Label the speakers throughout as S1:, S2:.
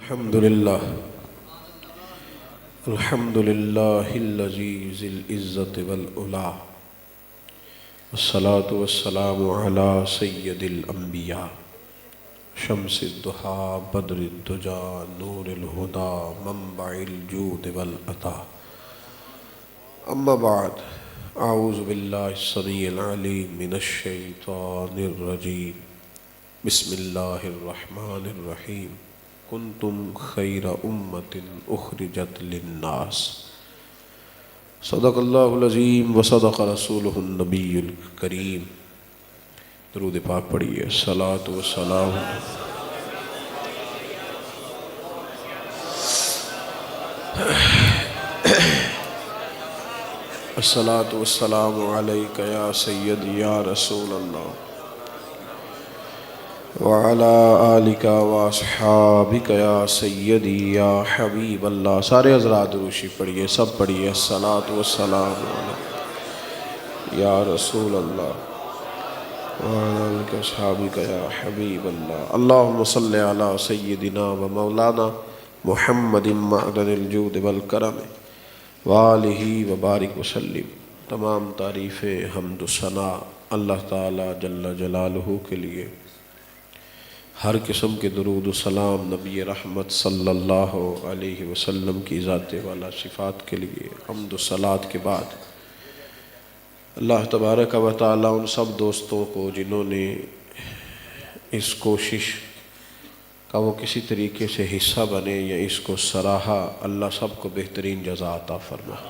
S1: الحمدللہ الذی ذی العزت والعلا والصلاة والسلام علی سید الانبیاء شمس الضحیٰ بدر الدجا نور الہدا منبع الجود والعطا اما بعد اعوذ باللہ السمیع العلیم من الشیطان الرجیم بسم اللہ الرحمن الرحیم کنتم خیر امت اخرجت للناس صدق اللہ العظیم وصدق رسولہ النبی الکریم۔ درود پاک پڑھیے۔ الصلاۃ والسلام الصلاۃ والسلام علیک یا سیدی یا رسول اللہ وعلی آلک واصحابک یا سیدی یا حبیب اللہ۔ سارے حضرات دروشی پڑھیے، سب پڑھیے۔ الصلاۃ والسلام علیک یا رسول اللہ وعلی آلک واصحابک یا حبیب اللہ۔ اللہم صلی علی سیدنا و مولانا محمد معدن الجود والکرم وآلہ وبارک وسلم۔ تمام تعریف حمد و ثنا اللہ تعالی جل جلالہ کے لیے۔ ہر قسم کے درود و سلام نبی رحمت صلی اللہ علیہ وسلم کی ذات والا صفات کے لیے۔ حمد و صلات کے بعد اللہ تبارک و تعالی ان سب دوستوں کو جنہوں نے اس کوشش کا وہ کسی طریقے سے حصہ بنے یا اس کو سراہا، اللہ سب کو بہترین جزا عطا فرمائے۔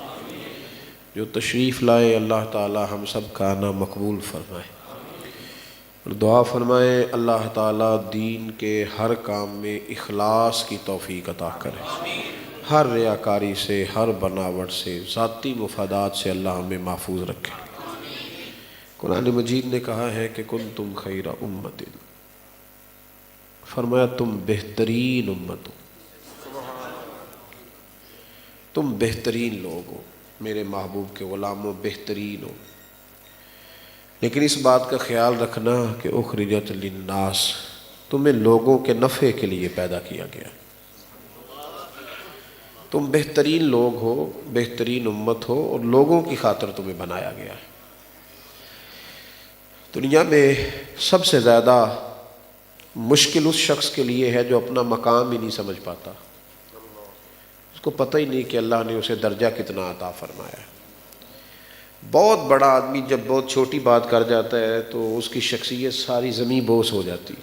S1: جو تشریف لائے اللہ تعالی ہم سب کا آنا مقبول فرمائے، اور دعا فرمائے اللہ تعالیٰ دین کے ہر کام میں اخلاص کی توفیق عطا کرے، ہر ریاکاری سے، ہر بناوٹ سے، ذاتی مفادات سے اللہ ہمیں محفوظ رکھے۔ قرآن مجید نے کہا ہے کہ کنتم خیر امت، فرمایا تم بہترین امت ہو، تم بہترین لوگ ہو، میرے محبوب کے غلاموں بہترین ہو۔ لیکن اس بات کا خیال رکھنا کہ اخرجت للناس، تمہیں لوگوں کے نفع کے لیے پیدا کیا گیا، تم بہترین لوگ ہو، بہترین امت ہو، اور لوگوں کی خاطر تمہیں بنایا گیا ہے۔ دنیا میں سب سے زیادہ مشکل اس شخص کے لیے ہے جو اپنا مقام ہی نہیں سمجھ پاتا، اس کو پتہ ہی نہیں کہ اللہ نے اسے درجہ کتنا عطا فرمایا ہے۔ بہت بڑا آدمی جب بہت چھوٹی بات کر جاتا ہے تو اس کی شخصیت ساری زمین بوس ہو جاتی۔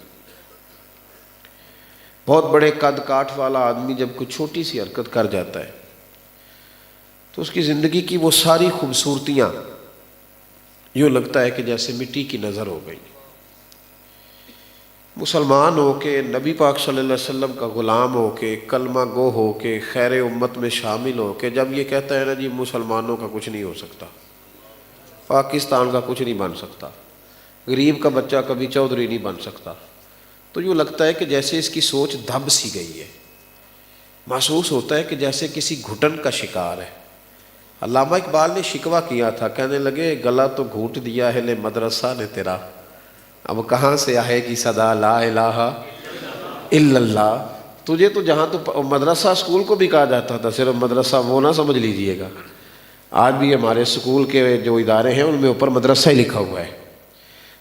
S1: بہت بڑے قد کاٹ والا آدمی جب کوئی چھوٹی سی حرکت کر جاتا ہے تو اس کی زندگی کی وہ ساری خوبصورتیاں یوں لگتا ہے کہ جیسے مٹی کی نظر ہو گئی۔ مسلمان ہو کے، نبی پاک صلی اللہ علیہ وسلم کا غلام ہو کے، کلمہ گو ہو کے، خیر امت میں شامل ہو کے جب یہ کہتا ہے نا جی مسلمانوں کا کچھ نہیں ہو سکتا، پاکستان کا کچھ نہیں بن سکتا، غریب کا بچہ کبھی چودھری نہیں بن سکتا، تو یوں لگتا ہے کہ جیسے اس کی سوچ دب سی گئی ہے، محسوس ہوتا ہے کہ جیسے کسی گھٹن کا شکار ہے۔ علامہ اقبال نے شکوہ کیا تھا، کہنے لگے گلا تو گھونٹ دیا ہے لے مدرسہ نے تیرا، اب کہاں سے آئے گی صدا لا الہ الا اللہ۔ تجھے تو جہاں تو مدرسہ اسکول کو بھی کہا جاتا تھا، صرف مدرسہ وہ نہ سمجھ لیجئے گا، آج بھی ہمارے اسکول کے جو ادارے ہیں ان میں اوپر مدرسہ ہی لکھا ہوا ہے۔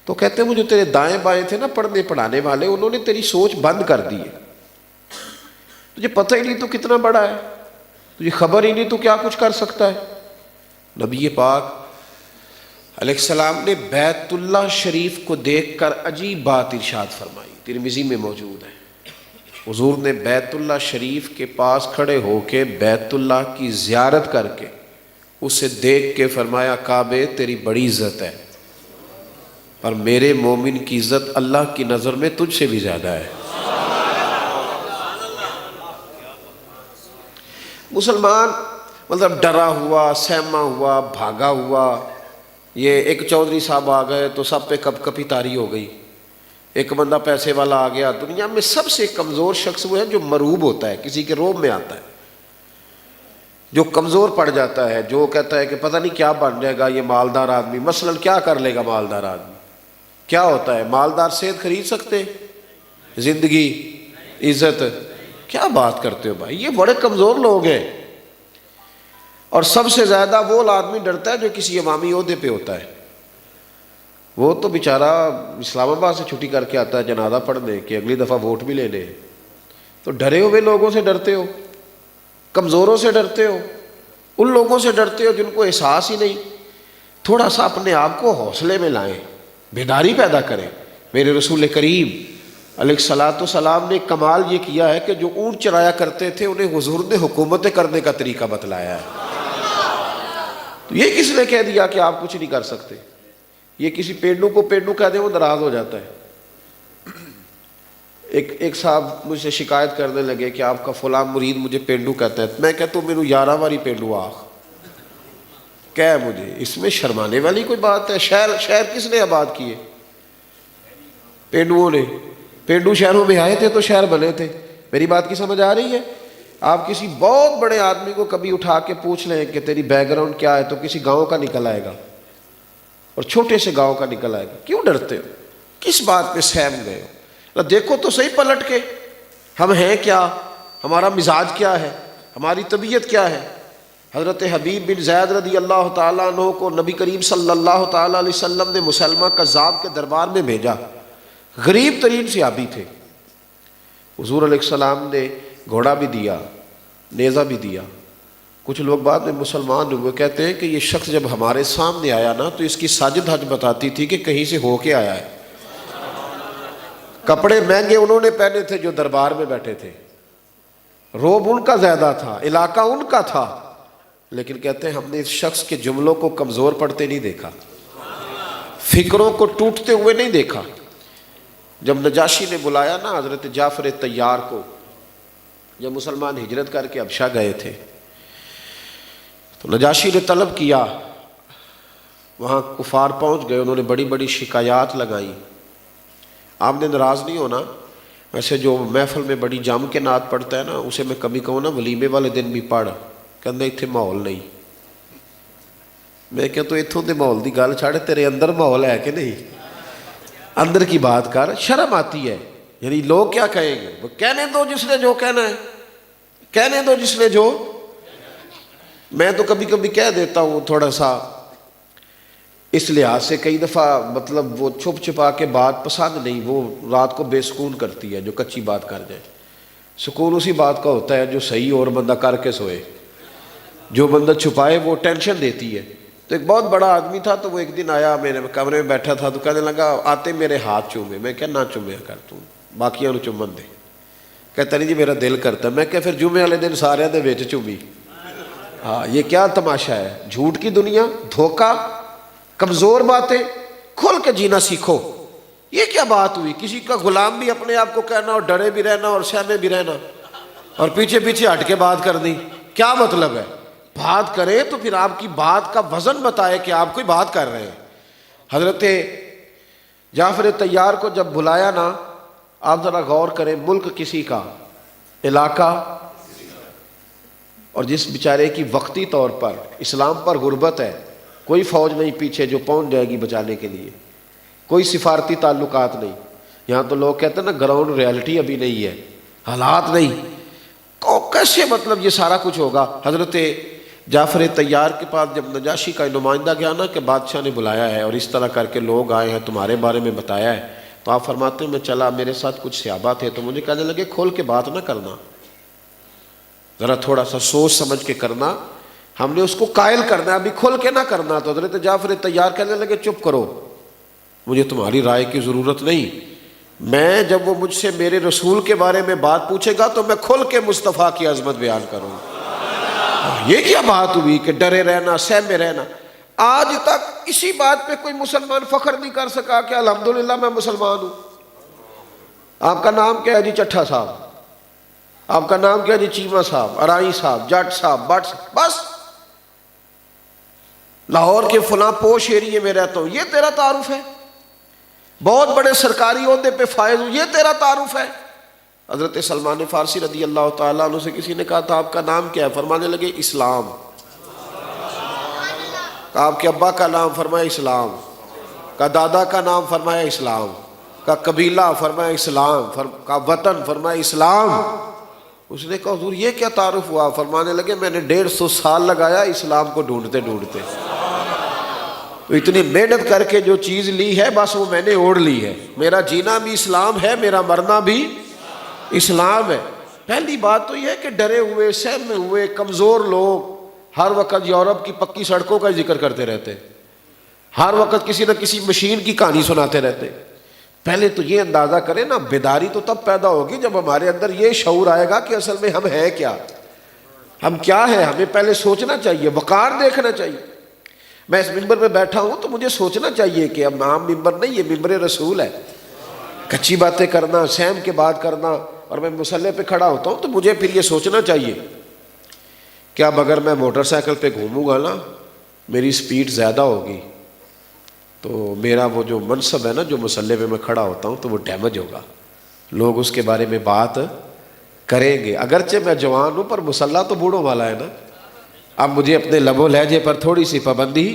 S1: تو کہتے ہیں وہ جو تیرے دائیں بائیں تھے نا پڑھنے پڑھانے والے، انہوں نے تیری سوچ بند کر دی ہے، تجھے پتہ ہی نہیں تو کتنا بڑا ہے، تجھے خبر ہی نہیں تو کیا کچھ کر سکتا ہے۔ نبی پاک علیہ السلام نے بیت اللہ شریف کو دیکھ کر عجیب بات ارشاد فرمائی، ترمذی میں موجود ہے۔ حضور نے بیت اللہ شریف کے پاس کھڑے ہو کے بیت اللہ کی زیارت کر کے اسے دیکھ کے فرمایا کعبے تیری بڑی عزت ہے، پر میرے مومن کی عزت اللہ کی نظر میں تجھ سے بھی زیادہ ہے۔ مسلمان مطلب ڈرا ہوا، سہما ہوا، بھاگا ہوا، یہ ایک چودھری صاحب آ گئے تو سب پہ کپ کپی تاری ہو گئی، ایک بندہ پیسے والا آ گیا۔ دنیا میں سب سے کمزور شخص وہ ہے جو مروب ہوتا ہے، کسی کے روب میں آتا ہے، جو کمزور پڑ جاتا ہے، جو کہتا ہے کہ پتہ نہیں کیا بن جائے گا یہ مالدار آدمی۔ مثلاً کیا کر لے گا مالدار آدمی؟ کیا ہوتا ہے؟ مالدار صحت خرید سکتے، زندگی، عزت کیا بات کرتے ہو بھائی، یہ بڑے کمزور لوگ ہیں. اور سب سے زیادہ وہ آدمی ڈرتا ہے جو کسی عوامی عہدے پہ ہوتا ہے. وہ تو بیچارہ اسلام آباد سے چھٹی کر کے آتا ہے جنازہ پڑھنے کہ اگلی دفعہ ووٹ بھی لینے. تو ڈرے ہوئے لوگوں سے ڈرتے ہو، کمزوروں سے ڈرتے ہو، ان لوگوں سے ڈرتے ہو جن کو احساس ہی نہیں. تھوڑا سا اپنے آپ کو حوصلے میں لائیں، بیداری پیدا کریں. میرے رسول کریم علیہ الصلوۃ والسلام نے کمال یہ کیا ہے کہ جو اونٹ چرایا کرتے تھے انہیں حضور نے حکومتیں کرنے کا طریقہ بتلایا ہے. تو یہ کس نے کہہ دیا کہ آپ کچھ نہیں کر سکتے؟ یہ کسی پینڈو کو پینڈو کہہ دیں وہ ناراض ہو جاتا ہے. ایک صاحب مجھ سے شکایت کرنے لگے کہ آپ کا فلاں مرید مجھے پینڈو کہتا ہے. میں کہتا ہوں میرے 11 واری پینڈو آخ کیا ہے مجھے، اس میں شرمانے والی کوئی بات ہے؟ شہر کس نے آباد کیے؟ پینڈوؤں نے. پینڈو شہروں میں آئے تھے تو شہر بنے تھے. میری بات کی سمجھ آ رہی ہے؟ آپ کسی بہت بڑے آدمی کو کبھی اٹھا کے پوچھ لیں کہ تیری بیک گراؤنڈ کیا ہے تو کسی گاؤں کا نکل آئے گا، اور چھوٹے سے گاؤں کا نکل آئے گا. کیوں ڈرتے ہو؟ کس بات پہ سہم گئے ہو؟ دیکھو تو صحیح پلٹ کے ہم ہیں کیا، ہمارا مزاج کیا ہے، ہماری طبیعت کیا ہے. حضرت حبیب بن زید رضی اللہ تعالیٰ عنہ کو نبی کریم صلی اللہ تعالیٰ علیہ وسلم نے مسلمہ کذاب کے دربار میں بھیجا. غریب ترین صحابی تھے. حضور علیہ السلام نے گھوڑا بھی دیا، نیزہ بھی دیا. کچھ لوگ بعد میں مسلمان ہوئے، کہتے ہیں کہ یہ شخص جب ہمارے سامنے آیا نا تو اس کی ساجد حج بتاتی تھی کہ کہیں سے ہو کے آیا ہے. کپڑے مہنگے انہوں نے پہنے تھے جو دربار میں بیٹھے تھے، روب ان کا زیادہ تھا، علاقہ ان کا تھا، لیکن کہتے ہیں ہم نے اس شخص کے جملوں کو کمزور پڑتے نہیں دیکھا، فکروں کو ٹوٹتے ہوئے نہیں دیکھا. جب نجاشی نے بلایا نا حضرت جعفر طیار کو، جب مسلمان ہجرت کر کے حبشہ گئے تھے تو نجاشی نے طلب کیا، وہاں کفار پہنچ گئے، انہوں نے بڑی بڑی شکایات لگائیں. آپ نے ناراض نہیں ہونا، ویسے جو محفل میں بڑی جم کے نعت پڑھتا ہے نا اسے میں کبھی کہوں نا ولیمے والے دن بھی پڑھ، کہنا اتنے ماحول نہیں. میں کہتا تو اتوں کے ماحول کی گل چھڑ، تیرے اندر ماحول ہے کہ نہیں؟ اندر کی بات کر. شرم آتی ہے، یعنی لوگ کیا کہیں گے؟ وہ کہنے دو جس نے جو کہنا ہے، کہنے دو جس نے جو. میں تو کبھی کبھی کہہ دیتا ہوں تھوڑا سا اس لحاظ سے، کئی دفعہ مطلب وہ چھپ چھپا کے بات پسند نہیں، وہ رات کو بے سکون کرتی ہے جو کچی بات کر جائے. سکون اسی بات کا ہوتا ہے جو صحیح اور بندہ کر کے سوئے. جو بندہ چھپائے وہ ٹینشن دیتی ہے. تو ایک بہت بڑا آدمی تھا، تو وہ ایک دن آیا، میرے کمرے میں بیٹھا تھا، تو کہنے لگا آتے میرے ہاتھ چومے. میں کہ نہ چومیا کر، تو باقیوں چومن دے. کہتا نہیں جی میرا دل کرتا. میں کہ پھر جمعے والے دن سارے دے وچ چومی. ہاں یہ کیا تماشا ہے؟ جھوٹ کی دنیا، دھوکہ، کمزور باتیں. کھل کے جینا سیکھو. یہ کیا بات ہوئی؟ کسی کا غلام بھی اپنے آپ کو کہنا اور ڈرے بھی رہنا اور سہمے بھی رہنا اور پیچھے پیچھے ہٹ کے بات کرنی، کیا مطلب ہے؟ بات کرے تو پھر آپ کی بات کا وزن بتائے کہ آپ کوئی بات کر رہے ہیں. حضرت جعفر طیار کو جب بلایا نا، آپ ذرا غور کریں، ملک کسی کا، علاقہ، اور جس بیچارے کی وقتی طور پر اسلام پر غربت ہے، کوئی فوج نہیں پیچھے جو پہنچ جائے گی بچانے کے لیے، کوئی سفارتی تعلقات نہیں. یہاں تو لوگ کہتے ہیں نا گراؤنڈ ریالٹی ابھی نہیں ہے، حالات نہیں. کیسے مطلب یہ سارا کچھ ہوگا؟ حضرت جعفر طیار کے پاس جب نجاشی کا نمائندہ گیا نا کہ بادشاہ نے بلایا ہے اور اس طرح کر کے لوگ آئے ہیں، تمہارے بارے میں بتایا ہے، تو آپ فرماتے ہیں میں چلا، میرے ساتھ کچھ صحابہ تھے، تو مجھے کہنے لگے کھول کے بات نہ کرنا، ذرا تھوڑا سا سوچ سمجھ کے کرنا، ہم نے اس کو قائل کرنا ہے، ابھی کھول کے نہ کرنا. تو حضرت جعفر طیار کہنے لگے چپ کرو، مجھے تمہاری رائے کی ضرورت نہیں. میں جب وہ مجھ سے میرے رسول کے بارے میں بات پوچھے گا تو میں کھل کے مصطفیٰ کی عظمت بیان کروں. یہ کیا بات ہوئی کہ ڈرے رہنا، سہمے رہنا؟ آج تک اسی بات پہ کوئی مسلمان فخر نہیں کر سکا کہ الحمدللہ میں مسلمان ہوں. آپ کا نام کیا ہے جی؟ چٹھا صاحب. آپ کا نام کیا جی؟ چیمہ صاحب، ارائی صاحب، جٹ صاحب، بٹ صاحب. بس لاہور کے فلاں پوش ایریے میں رہتا ہوں، یہ تیرا تعارف ہے؟ بہت بڑے سرکاری عہدے پہ فائز ہوں، یہ تیرا تعارف ہے؟ حضرت سلمان فارسی رضی اللہ تعالیٰ عنہ سے کسی نے کہا تھا آپ کا نام کیا ہے؟ فرمانے لگے اسلام. کہا آپ کے ابا کا نام؟ فرمایا اسلام. کہا دادا کا نام؟ فرمایا اسلام. کہا قبیلہ؟ فرمایا اسلام. کہا وطن؟ فرمایا اسلام. اس نے کہا حضور یہ کیا تعارف ہوا؟ فرمانے لگے میں نے 150 سال لگایا اسلام کو ڈھونڈتے ڈھونڈتے، تو اتنی محنت کر کے جو چیز لی ہے بس وہ میں نے اوڑھ لی ہے، میرا جینا بھی اسلام ہے، میرا مرنا بھی اسلام ہے۔ پہلی بات تو یہ ہے کہ ڈرے ہوئے، سہمے ہوئے، کمزور لوگ ہر وقت یورپ کی پکی سڑکوں کا ذکر کرتے رہتے، ہر وقت کسی نہ کسی مشین کی کہانی سناتے رہتے۔ پہلے تو یہ اندازہ کریں نا، بیداری تو تب پیدا ہوگی جب ہمارے اندر یہ شعور آئے گا کہ اصل میں ہم ہیں کیا، ہم کیا ہیں۔ ہمیں پہلے سوچنا چاہیے، وقار دیکھنا چاہیے۔ میں اس ممبر پہ بیٹھا ہوں تو مجھے سوچنا چاہیے کہ اب عام ممبر نہیں، یہ ممبر رسول ہے۔ کچی باتیں کرنا، سہم کے بات کرنا، اور میں مصلی پہ کھڑا ہوتا ہوں تو مجھے پھر یہ سوچنا چاہیے کہ اب اگر میں موٹر سائیکل پہ گھوموں گا نا، میری سپیڈ زیادہ ہوگی تو میرا وہ جو منصب ہے نا، جو مصلی پہ میں کھڑا ہوتا ہوں، تو وہ ڈیمیج ہوگا، لوگ اس کے بارے میں بات کریں گے۔ اگرچہ میں جوان ہوں پر مصلی تو بوڑھوں والا ہے نا، اب مجھے اپنے لب و لہجے پر تھوڑی سی پابندی۔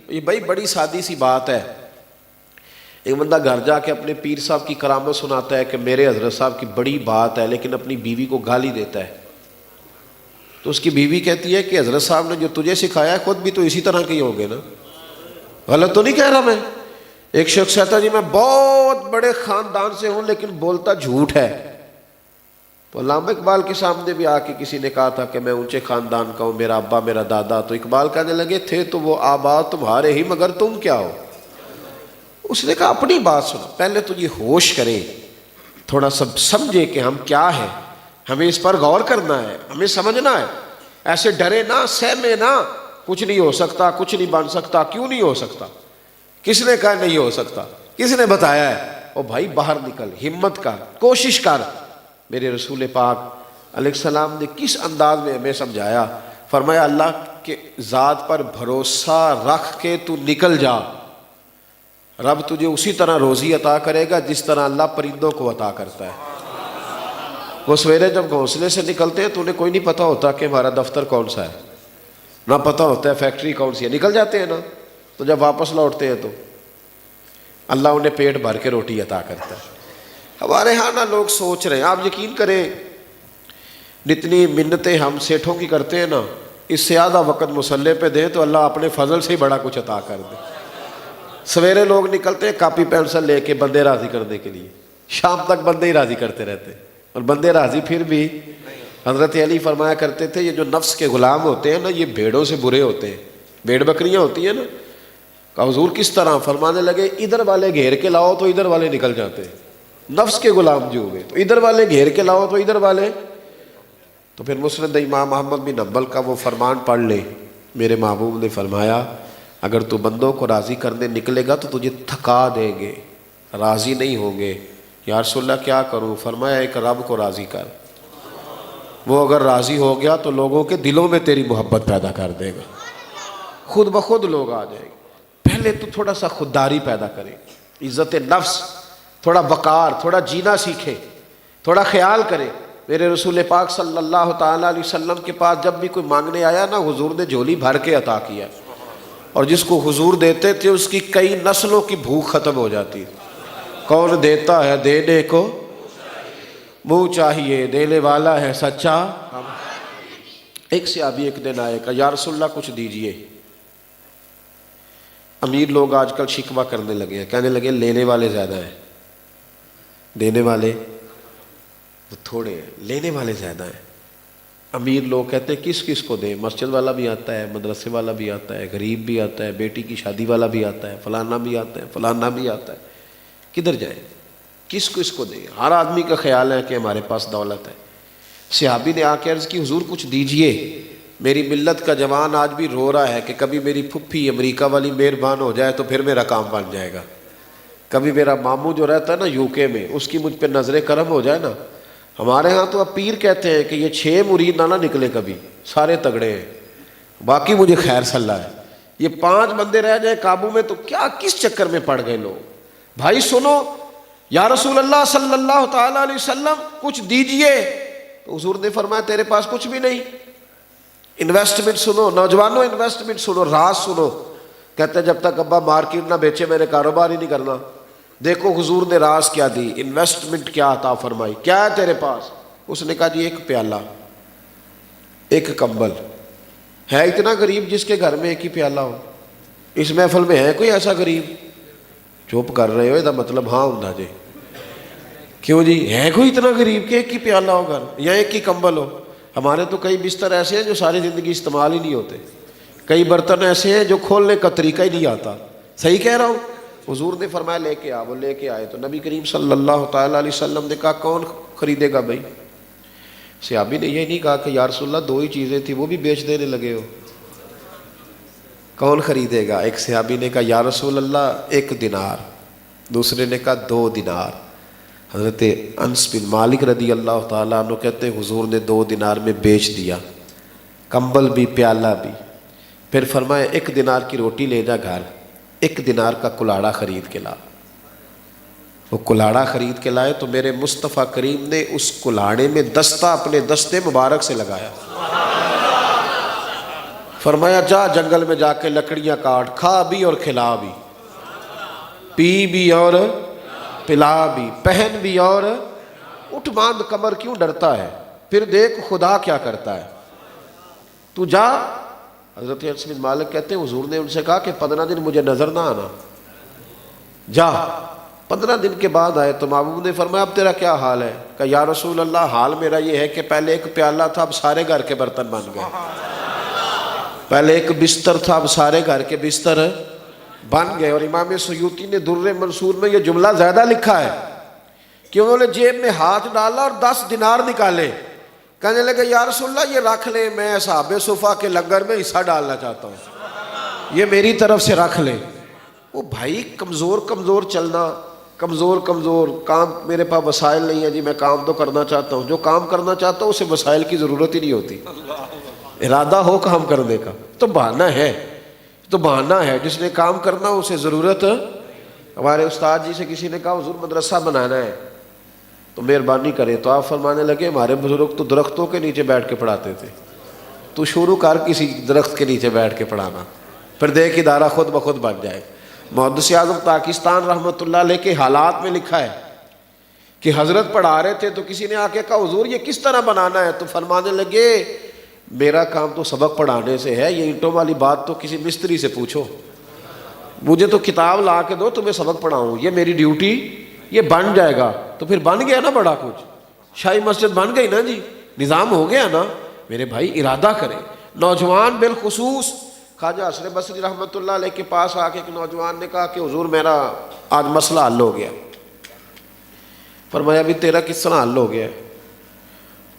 S1: یہ بھائی بڑی سادی سی بات ہے، ایک بندہ گھر جا کے اپنے پیر صاحب کی کرامت سناتا ہے کہ میرے حضرت صاحب کی بڑی بات ہے، لیکن اپنی بیوی کو گالی دیتا ہے، تو اس کی بیوی کہتی ہے کہ حضرت صاحب نے جو تجھے سکھایا ہے خود بھی تو اسی طرح کے ہی ہوں گے نا، غلط تو نہیں کہہ رہا میں؟ ایک شخص کہتا جی میں بہت بڑے خاندان سے ہوں لیکن بولتا جھوٹ ہے، تو علامہ اقبال کے سامنے بھی آ کے کسی نے کہا تھا کہ میں اونچے خاندان کا ہوں، میرا ابا میرا دادا، تو اقبال کہنے لگے تھے تو وہ آبا تمہارے ہی، مگر تم کیا ہو؟ اس نے کہا اپنی بات سنو، پہلے تو یہ ہوش کریں، تھوڑا سب سمجھے کہ ہم کیا ہیں، ہمیں اس پر غور کرنا ہے، ہمیں سمجھنا ہے، ایسے ڈرے نہ، سہمے نہ، کچھ نہیں ہو سکتا، کچھ نہیں بن سکتا۔ کیوں نہیں ہو سکتا؟ کس نے کہا نہیں ہو سکتا؟ کس نے بتایا ہے؟ او بھائی باہر نکل، ہمت کر، کوشش کر۔ میرے رسول پاک علیہ السلام نے کس انداز میں ہمیں سمجھایا، فرمایا اللہ کے ذات پر بھروسہ رکھ کے تو نکل جا، رب تجھے اسی طرح روزی عطا کرے گا جس طرح اللہ پرندوں کو عطا کرتا ہے۔ وہ سویرے جب گھونسلے سے نکلتے ہیں تو انہیں کوئی نہیں پتا ہوتا کہ ہمارا دفتر کون سا ہے، نہ پتا ہوتا ہے فیکٹری کون سی ہے، نکل جاتے ہیں نا، تو جب واپس لوٹتے ہیں تو اللہ انہیں پیٹ بھر کے روٹی عطا کرتا ہے۔ ہمارے ہاں نا لوگ سوچ رہے ہیں، آپ یقین کریں جتنی منتیں ہم سیٹھوں کی کرتے ہیں نا، اس سے آدھا وقت مصلی پہ دیں تو اللہ اپنے فضل سے ہی بڑا کچھ عطا کر دے۔ سویرے لوگ نکلتے ہیں کاپی پینسل لے کے بندے راضی کرنے کے لیے، شام تک بندے ہی راضی کرتے رہتے، اور بندے راضی پھر بھی۔ حضرت علی فرمایا کرتے تھے یہ جو نفس کے غلام ہوتے ہیں نا، یہ بھیڑوں سے برے ہوتے ہیں، بھیڑ بکریاں ہوتی ہیں نا۔ کہا حضور کس طرح؟ فرمانے لگے ادھر والے گھیر کے لاؤ تو ادھر والے نکل جاتے ہیں، نفس کے غلام جو ہوئے، تو ادھر والے گھیر کے لاؤ تو ادھر والے۔ تو پھر مسند امام احمد بن حنبل کا وہ فرمان پڑھ لے، میرے محبوب نے فرمایا اگر تو بندوں کو راضی کرنے نکلے گا تو تجھے تھکا دیں گے، راضی نہیں ہوں گے۔ یا رسول اللہ کیا کروں؟ فرمایا ایک رب کو راضی کر، وہ اگر راضی ہو گیا تو لوگوں کے دلوں میں تیری محبت پیدا کر دے گا، خود بخود لوگ آ جائیں گے۔ پہلے تو تھوڑا سا خودداری پیدا کریں، عزت نفس، تھوڑا وقار، تھوڑا جینا سیکھیں، تھوڑا خیال کریں۔ میرے رسول پاک صلی اللہ تعالیٰ علیہ وسلم کے پاس جب بھی کوئی مانگنے آیا نا، حضور نے جھولی بھر کے عطا کیا، اور جس کو حضور دیتے تھے اس کی کئی نسلوں کی بھوک ختم ہو جاتی۔ کون دیتا ہے دینے کو منہ چاہیے، دینے والا ہے سچا۔ ایک صحابی ایک دن آئے، کہا یا رسول اللہ کچھ دیجئے۔ امیر لوگ آج کل شکوہ کرنے لگے ہیں، کہنے لگے لینے والے زیادہ ہیں، دینے والے تھوڑے ہیں، لینے والے زیادہ ہیں۔ امیر لوگ کہتے ہیں کس کس کو دیں، مسجد والا بھی آتا ہے، مدرسے والا بھی آتا ہے، غریب بھی آتا ہے، بیٹی کی شادی والا بھی آتا ہے، فلانا بھی آتا ہے، فلانا بھی آتا ہے، کدھر جائے، کس کو اس کو دیں؟ ہر آدمی کا خیال ہے کہ ہمارے پاس دولت ہے۔ صحابی نے آ کے عرض کی حضور کچھ دیجئے، میری ملت کا جوان آج بھی رو رہا ہے کہ کبھی میری پھپھی امریکہ والی مہربان ہو جائے تو پھر میرا کام بن جائے گا، کبھی میرا ماموں جو رہتا ہے نا یو کے میں، اس کی مجھ پہ نظر کرم ہو جائے نا۔ ہمارے ہاں تو اب پیر کہتے ہیں کہ یہ 6 مرید نہ نکلے کبھی، سارے تگڑے ہیں، باقی مجھے خیر صلاح ہے، یہ 5 بندے رہ جائیں قابو میں تو کیا کس چکر میں پڑ گئے لوگ۔ بھائی سنو، یا رسول اللہ صلی اللہ تعالیٰ علیہ وسلم کچھ دیجئے، تو حضور نے فرمایا تیرے پاس کچھ بھی نہیں۔ انویسٹمنٹ سنو نوجوانوں، انویسٹمنٹ سنو، راز سنو۔ کہتے ہیں جب تک ابا مارکیٹ نہ بیچے میں نے کاروبار ہی نہیں کرنا۔ دیکھو حضور نے راز کیا دی، انویسٹمنٹ کیا عطا فرمائی، کیا ہے تیرے پاس؟ اس نے کہا جی ایک پیالہ، ایک کمبل. ہے اتنا غریب جس کے گھر میں ایک ہی پیالہ ہو؟ اس محفل میں ہے کوئی ایسا غریب؟ چپ کر رہے ہو، یہ مطلب ہاں ہوں جی. کیوں جی، ہے کوئی اتنا غریب کہ ایک ہی پیالہ ہو گھر یا ایک ہی کمبل ہو؟ ہمارے تو کئی بستر ایسے ہیں جو ساری زندگی استعمال ہی نہیں ہوتے، کئی برتن ایسے ہیں جو کھولنے کا طریقہ ہی نہیں آتا. صحیح کہہ رہا ہوں؟ حضور نے فرمایا لے کے آ. وہ لے کے آئے تو نبی کریم صلی اللہ تعالیٰ علیہ وسلم نے کہا کون خریدے گا بھائی؟ صحابی نے یہ نہیں کہا کہ یا رسول اللہ 2 ہی چیزیں تھیں وہ بھی بیچ دینے لگے ہو، کون خریدے گا؟ ایک صحابی نے کہا یا رسول اللہ 1 دینار، دوسرے نے کہا 2 دینار. حضرت انس بن مالک رضی اللہ تعالیٰ عنہ کہتے ہیں حضور نے 2 دینار میں بیچ دیا، کمبل بھی پیالہ بھی. پھر فرمایا 1 دینار کی روٹی لے جا گھر، 1 دینار کا کلاڑا خرید کے لا. وہ کلاڑا خرید کے لائے تو میرے مصطفیٰ کریم نے اس کلاڑے میں دستہ اپنے دستے مبارک سے لگایا. فرمایا جا جنگل میں جا کے لکڑیاں کاٹ، کھا بھی اور کھلا بھی، پی بھی اور پلا بھی، پہن بھی اور اٹھ باندھ کمر، کیوں ڈرتا ہے؟ پھر دیکھ خدا کیا کرتا ہے، تو جا. حضرت انس بن مالک کہتے ہیں حضور نے ان سے کہا کہ 15 دن مجھے نظر نہ آنا، جا. 15 دن کے بعد آئے تو محبوب نے فرمایا اب تیرا کیا حال ہے؟ کہ یا رسول اللہ حال میرا یہ ہے کہ پہلے ایک پیالہ تھا اب سارے گھر کے برتن بن گئے، پہلے ایک بستر تھا اب سارے گھر کے بستر بن گئے. اور امام سیوطی نے در منصور میں یہ جملہ زیادہ لکھا ہے کہ انہوں نے جیب میں ہاتھ ڈالا اور 10 دینار نکالے، کہنے لگے یا رسول اللہ یہ رکھ لیں، میں اصحاب صفا کے لنگر میں حصہ ڈالنا چاہتا ہوں، یہ میری طرف سے رکھ لیں. وہ بھائی کمزور چلنا، کمزور کام، میرے پاس وسائل نہیں ہے جی، میں کام تو کرنا چاہتا ہوں، جو کام کرنا چاہتا ہوں اسے وسائل کی ضرورت ہی نہیں ہوتی، ارادہ ہو کام کرنے کا تو بہانہ ہے. جس نے کام کرنا اسے ضرورت. ہمارے استاد جی سے کسی نے کہا حضور مدرسہ بنانا ہے تو مہربانی کریں، تو آپ فرمانے لگے ہمارے بزرگ تو درختوں کے نیچے بیٹھ کے پڑھاتے تھے، تو شروع کر کسی درخت کے نیچے بیٹھ کے پڑھانا، پھر دیکھ ادارہ خود بخود بن جائے. محدث اعظم پاکستان رحمۃ اللہ علیہ کے حالات میں لکھا ہے کہ حضرت پڑھا رہے تھے تو کسی نے آ کے کہا حضور یہ کس طرح بنانا ہے؟ تو فرمانے لگے میرا کام تو سبق پڑھانے سے ہے، یہ اینٹوں والی بات تو کسی مستری سے پوچھو، مجھے تو کتاب لا کے دو تمہیں سبق پڑھاؤں، یہ میری ڈیوٹی، یہ بن جائے گا. تو پھر بن گیا نا بڑا کچھ، شاہی مسجد بن گئی نا جی، نظام ہو گیا نا. میرے بھائی ارادہ کریں. نوجوان بالخصوص خواجہ حسن بصری رحمۃ اللہ علیہ کے پاس آ کے ایک نوجوان نے کہا کہ حضور میرا آج مسئلہ حل ہو گیا. فرمایا ابھی تیرا کس طرح حل ہو گیا؟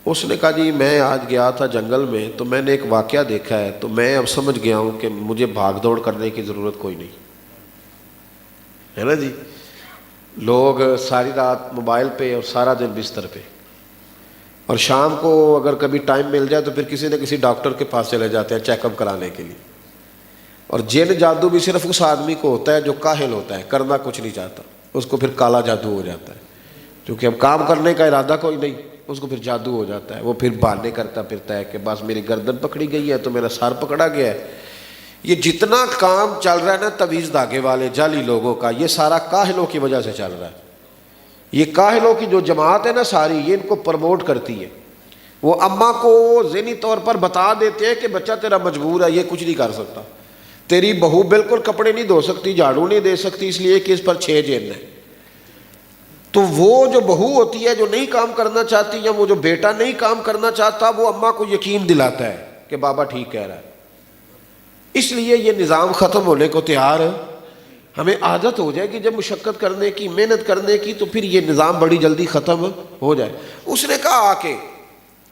S1: اس نے کہا جی میں آج گیا تھا جنگل میں تو میں نے ایک واقعہ دیکھا ہے، تو میں اب سمجھ گیا ہوں کہ مجھے بھاگ دوڑ کرنے کی ضرورت کوئی نہیں ہے نا جی. لوگ ساری رات موبائل پہ اور سارا دن بستر پہ، اور شام کو اگر کبھی ٹائم مل جائے تو پھر کسی نہ کسی ڈاکٹر کے پاس چلے جاتے ہیں چیک اپ کرانے کے لیے. اور جن جادو بھی صرف اس آدمی کو ہوتا ہے جو کاہل ہوتا ہے، کرنا کچھ نہیں چاہتا، اس کو پھر کالا جادو ہو جاتا ہے، کیونکہ اب کام کرنے کا ارادہ کوئی نہیں، اس کو پھر جادو ہو جاتا ہے. وہ پھر بہانے کرتا پھرتا ہے کہ بس میری گردن پکڑی گئی ہے تو میرا سر پکڑا گیا ہے. یہ جتنا کام چل رہا ہے نا تویز دھاگے والے جعلی لوگوں کا، یہ سارا کاہلوں کی وجہ سے چل رہا ہے. یہ کاہلوں کی جو جماعت ہے نا ساری، یہ ان کو پروموٹ کرتی ہے. وہ اماں کو ذہنی طور پر بتا دیتے ہیں کہ بچہ تیرا مجبور ہے، یہ کچھ نہیں کر سکتا، تیری بہو بالکل کپڑے نہیں دھو سکتی، جھاڑو نہیں دے سکتی، اس لیے کہ اس پر 6 جن ہے. تو وہ جو بہو ہوتی ہے جو نہیں کام کرنا چاہتی، یا وہ جو بیٹا نہیں کام کرنا چاہتا، وہ اماں کو یقین دلاتا ہے کہ بابا ٹھیک کہہ رہا ہے. اس لیے یہ نظام ختم ہونے کو تیار ہے. ہمیں عادت ہو جائے کہ جب مشقت کرنے کی، محنت کرنے کی، تو پھر یہ نظام بڑی جلدی ختم ہو جائے. اس نے کہا آ کے